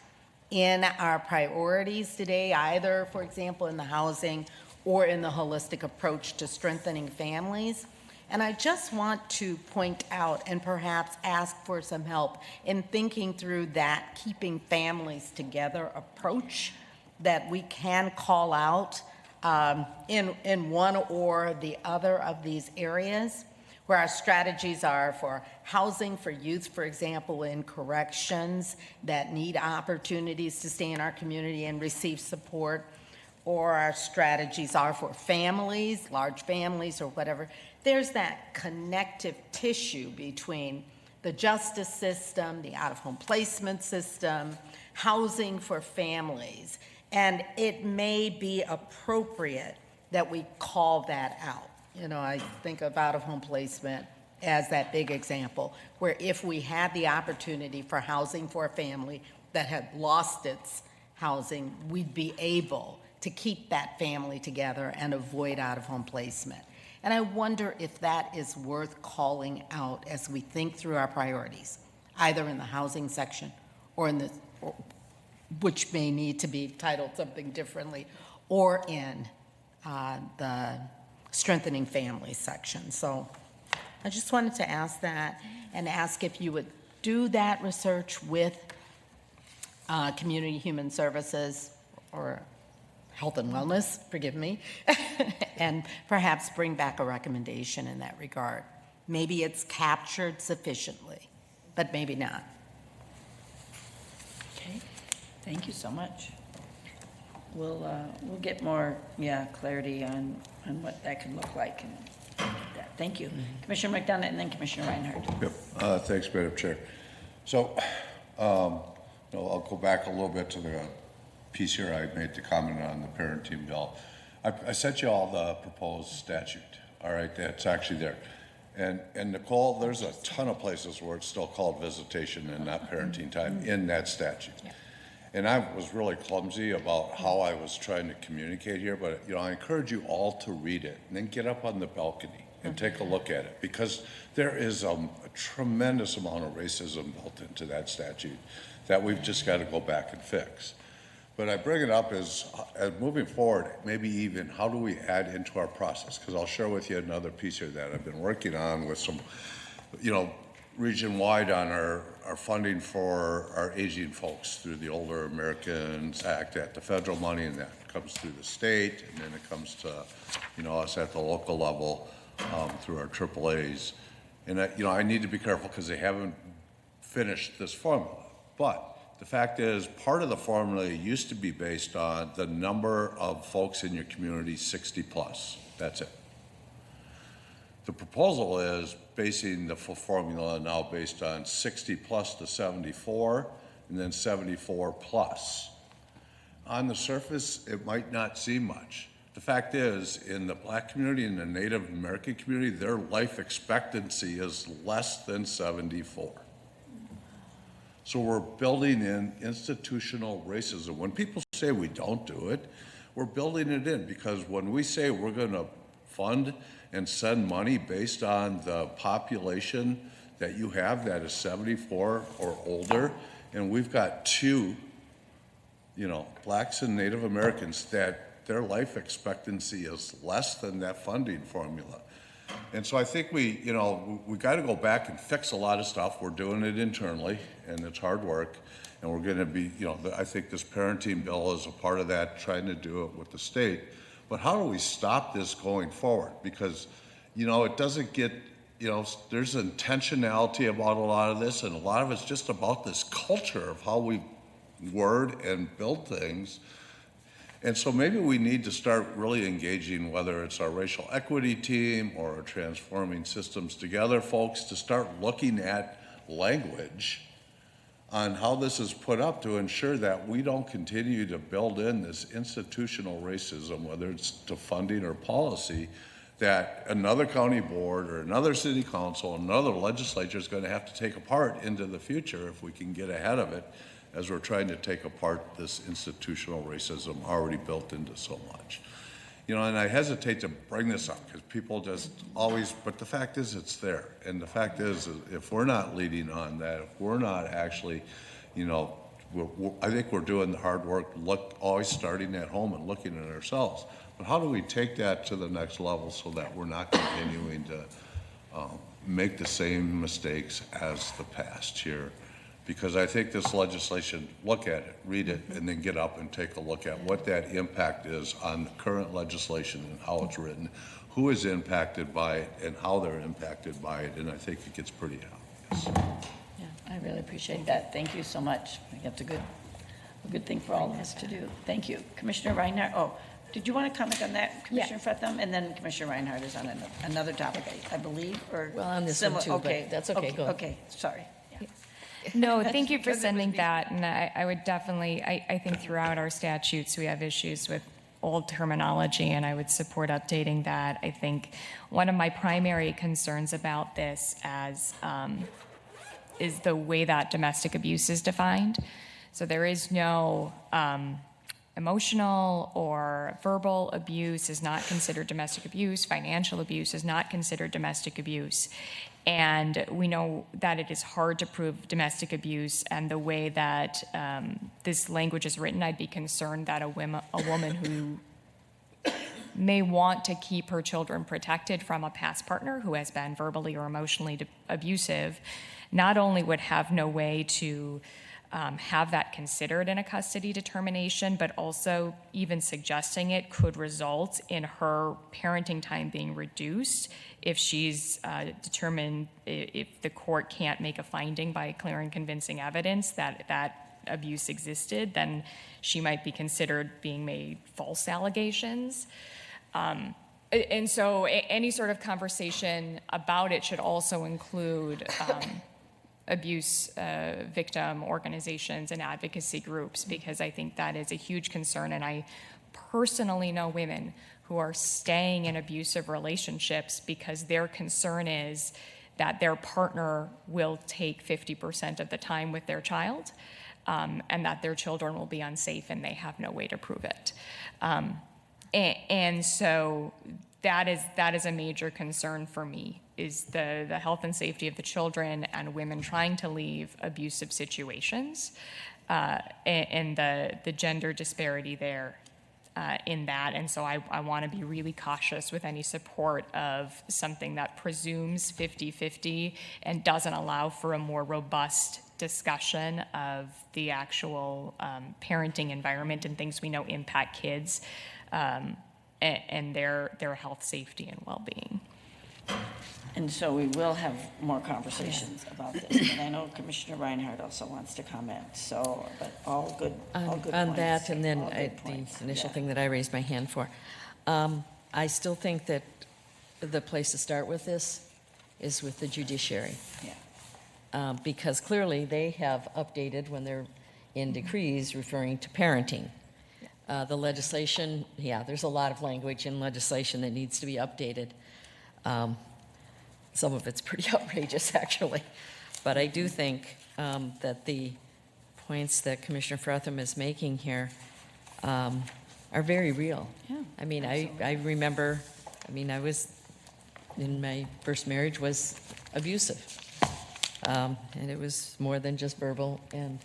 in our priorities today, either, for example, in the housing or in the holistic approach to strengthening families. And I just want to point out and perhaps ask for some help in thinking through that keeping families together approach that we can call out in one or the other of these areas, where our strategies are for housing for youth, for example, in corrections that need opportunities to stay in our community and receive support, or our strategies are for families, large families or whatever. There's that connective tissue between the justice system, the out-of-home placement system, housing for families, and it may be appropriate that we call that out. I think of out-of-home placement as that big example, where if we had the opportunity for housing for a family that had lost its housing, we'd be able to keep that family together and avoid out-of-home placement. And I wonder if that is worth calling out as we think through our priorities, either in the housing section or which may need to be titled something differently, or in the strengthening families section. So I just wanted to ask that, and ask if you would do that research with Community Human Services or Health and Wellness, forgive me, and perhaps bring back a recommendation in that regard. Maybe it's captured sufficiently, but maybe not. Okay, thank you so much. We'll get more clarity on what that could look like. And thank you, Commissioner McDonough, and then Commissioner Reinhardt. Yep. Thanks, Madam Chair. So I'll go back a little bit to the piece here. I made the comment on the parent team bill. I sent you all the proposed statute. All right, that's actually there. And Nicole, there's a ton of places where it's still called visitation and not parenting time in that statute. Yeah. And I was really clumsy about how I was trying to communicate here, but I encourage you all to read it and then get up on the balcony and take a look at it, because there is a tremendous amount of racism built into that statute that we've just got to go back and fix. But I bring it up as moving forward, maybe even how do we add into our process? Because I'll share with you another piece here that I've been working on with some, region-wide on our funding for our aging folks through the Older Americans Act at the federal money, and that comes through the state, and then it comes to, us at the local level through our AAAs. And I need to be careful because they haven't finished this formula. But the fact is, part of the formula used to be based on the number of folks in your community 60 plus. That's it. The proposal is basing the full formula now based on 60 plus to 74, and then 74 plus. On the surface, it might not seem much. The fact is, in the Black community and the Native American community, their life expectancy is less than 74. So we're building in institutional racism. When people say we don't do it, we're building it in, because when we say we're going to fund and send money based on the population that you have that is 74 or older, and we've got two, Blacks and Native Americans that their life expectancy is less than that funding formula. And so I think we got to go back and fix a lot of stuff. We're doing it internally, and it's hard work. And we're going to be, I think this parenting bill is a part of that, trying to do it with the state. But how do we stop this going forward? Because, it doesn't get, there's intentionality about a lot of this, and a lot of it's just about this culture of how we word and build things. And so maybe we need to start really engaging, whether it's our racial equity team or our Transforming Systems Together folks, to start looking at language on how this is put up to ensure that we don't continue to build in this institutional racism, whether it's to funding or policy, that another county board or another city council, another legislature is going to have to take apart into the future if we can get ahead of it, as we're trying to take apart this institutional racism already built into so much. And I hesitate to bring this up because people just always, but the fact is it's there. And the fact is, if we're not leading on that, if we're not actually, I think we're doing the hard work, always starting at home and looking at ourselves. But how do we take that to the next level so that we're not continuing to make the same mistakes as the past here? Because I think this legislation, look at it, read it, and then get up and take a look at what that impact is on the current legislation and how it's written, who is impacted by it, and how they're impacted by it, and I think it gets pretty obvious. Yeah, I really appreciate that. Thank you so much. I think that's a good thing for all of us to do. Thank you. Commissioner Reinhardt, did you want to comment on that, Commissioner Fretham? And then Commissioner Reinhardt is on another topic, I believe, or Well, on this one similar. too, but that's okay, go ahead. Okay, sorry. No, thank you for sending that. And I would definitely, I think throughout our statutes, we have issues with old terminology, and I would support updating that. I think one of my primary concerns about this is the way that domestic abuse is defined. So there is no emotional or verbal abuse is not considered domestic abuse. Financial abuse is not considered domestic abuse. And we know that it is hard to prove domestic abuse, and the way that this language is written, I'd be concerned that a woman who may want to keep her children protected from a past partner who has been verbally or emotionally abusive not only would have no way to have that considered in a custody determination, but also even suggesting it could result in her parenting time being reduced if she's determined, if the court can't make a finding by clear and convincing evidence that that abuse existed, then she might be considered being made false allegations. And so any sort of conversation about it should also include abuse victim organizations and advocacy groups, because I think that is a huge concern. And I personally know women who are staying in abusive relationships because their concern is that their partner will take 50% of the time with their child, and that their children will be unsafe and they have no way to prove it. And so that is a major concern for me, is the health and safety of the children and women trying to leave abusive situations, and the gender disparity there. in that. And so I want to be really cautious with any support of something that presumes 50-50 and doesn't allow for a more robust discussion of the actual parenting environment and things we know impact kids and their health, safety, and well-being. And so we will have more conversations about this. And I know Commissioner Reinhardt also wants to comment. So, but all good On points. that, and then All good points. the initial Yeah. thing that I raised my hand for. I still think that the place to start with this is with the judiciary. Yeah. Because clearly they have updated when they're in decrees referring to parenting. The legislation, there's a lot of language in legislation that needs to be updated. Some of it's pretty outrageous, actually. But I do think that the points that Commissioner Fretham is making here are very real. Yeah, I mean, I remember, I was, in my first marriage was abusive. And it was more than just verbal and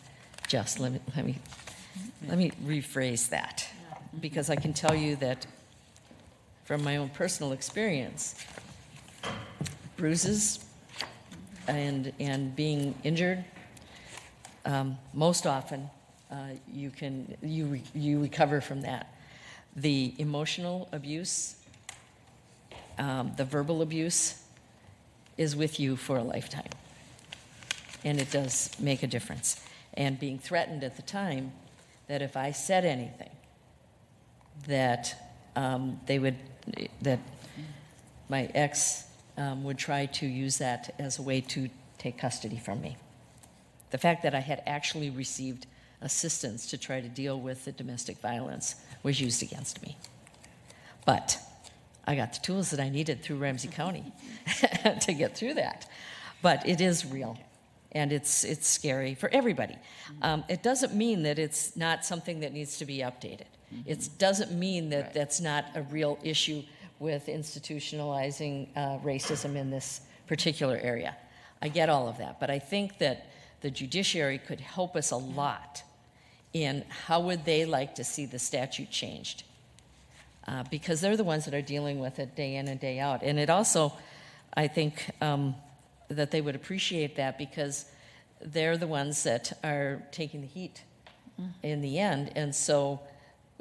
just. Let me rephrase that, because I can tell you that from my own personal experience, bruises and being injured, most often you recover from that. The emotional abuse, the verbal abuse is with you for a lifetime. And it does make a difference. And being threatened at the time that if I said anything, that that my ex would try to use that as a way to take custody from me. The fact that I had actually received assistance to try to deal with the domestic violence was used against me. But I got the tools that I needed through Ramsey County to get through that. But it is real. And it's scary for everybody. It doesn't mean that it's not something that needs to be updated. It doesn't mean that that's not a real issue with institutionalizing racism in this particular area. I get all of that, but I think that the judiciary could help us a lot in how would they like to see the statute changed. Because they're the ones that are dealing with it day in and day out. And it also, I think, that they would appreciate that because they're the ones that are taking the heat in the end. And so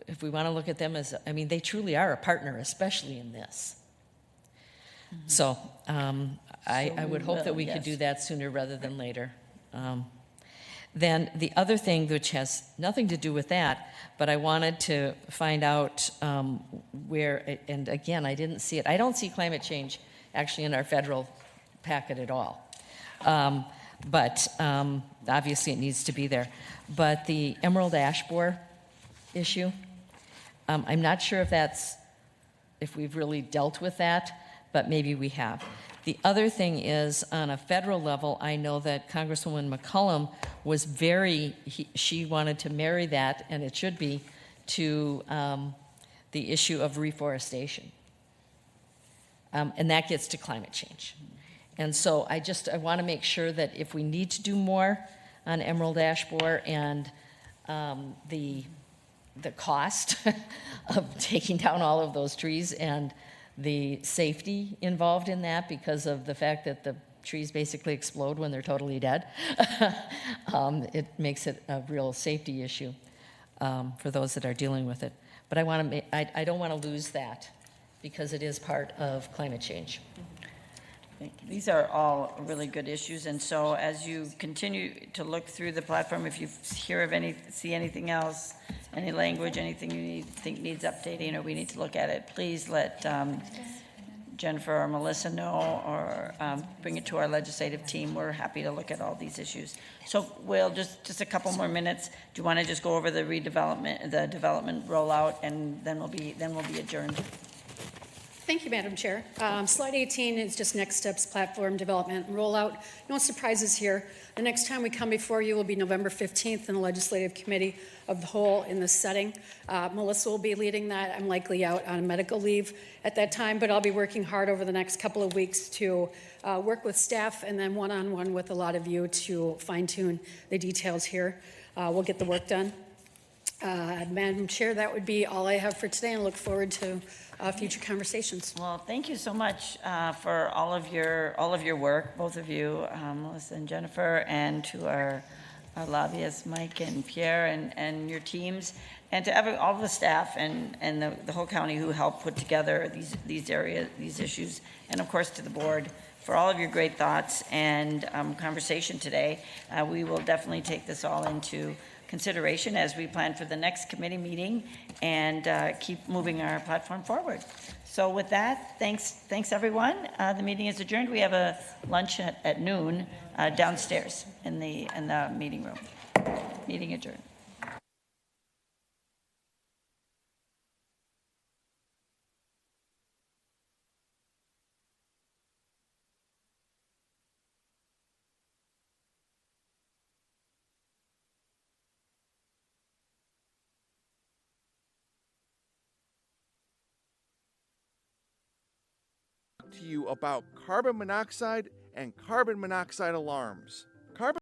if we want to look at them as, they truly are a partner, especially in this. So I would hope that we could do that sooner rather than later. Then the other thing, which has nothing to do with that, but I wanted to find out where, and again, I didn't see it. I don't see climate change actually in our federal packet at all. But obviously it needs to be there. But the emerald ash borer issue, I'm not sure if we've really dealt with that, but maybe we have. The other thing is, on a federal level, I know that Congresswoman McCollum was she wanted to marry that, and it should be, to the issue of reforestation. And that gets to climate change. And so I want to make sure that if we need to do more on emerald ash borer and the cost of taking down all of those trees and the safety involved in that because of the fact that the trees basically explode when they're totally dead, it makes it a real safety issue for those that are dealing with it. But I don't want to lose that because it is part of climate change. These are all really good issues, and so as you continue to look through the platform, if you see anything else, any language, anything you think needs updating, or we need to look at it, please let Jennifer or Melissa know, or bring it to our legislative team. We're happy to look at all these issues. So we'll just a couple more minutes. Do you want to just go over the development rollout, and then we'll be adjourned? Thank you, Madam Chair. Slide 18 is just next steps, platform development and rollout. No surprises here. The next time we come before you will be November 15th in the Legislative Committee of the Whole in this setting. Melissa will be leading that. I'm likely out on medical leave at that time, but I'll be working hard over the next couple of weeks to work with staff and then one-on-one with a lot of you to fine-tune the details here. We'll get the work done. Madam Chair, that would be all I have for today, and look forward to future conversations. Well, thank you so much for all of your work, both of you, Melissa and Jennifer, and to our lobbyists, Mike and Pierre, and your teams, and to all the staff and the whole county who helped put together these issues, and of course to the board for all of your great thoughts and conversation today. We will definitely take this all into consideration as we plan for the next committee meeting and keep moving our platform forward. So with that, thanks everyone. The meeting is adjourned. We have a lunch at noon downstairs in the meeting room. Meeting adjourned. To you about carbon monoxide and carbon monoxide alarms. Carbon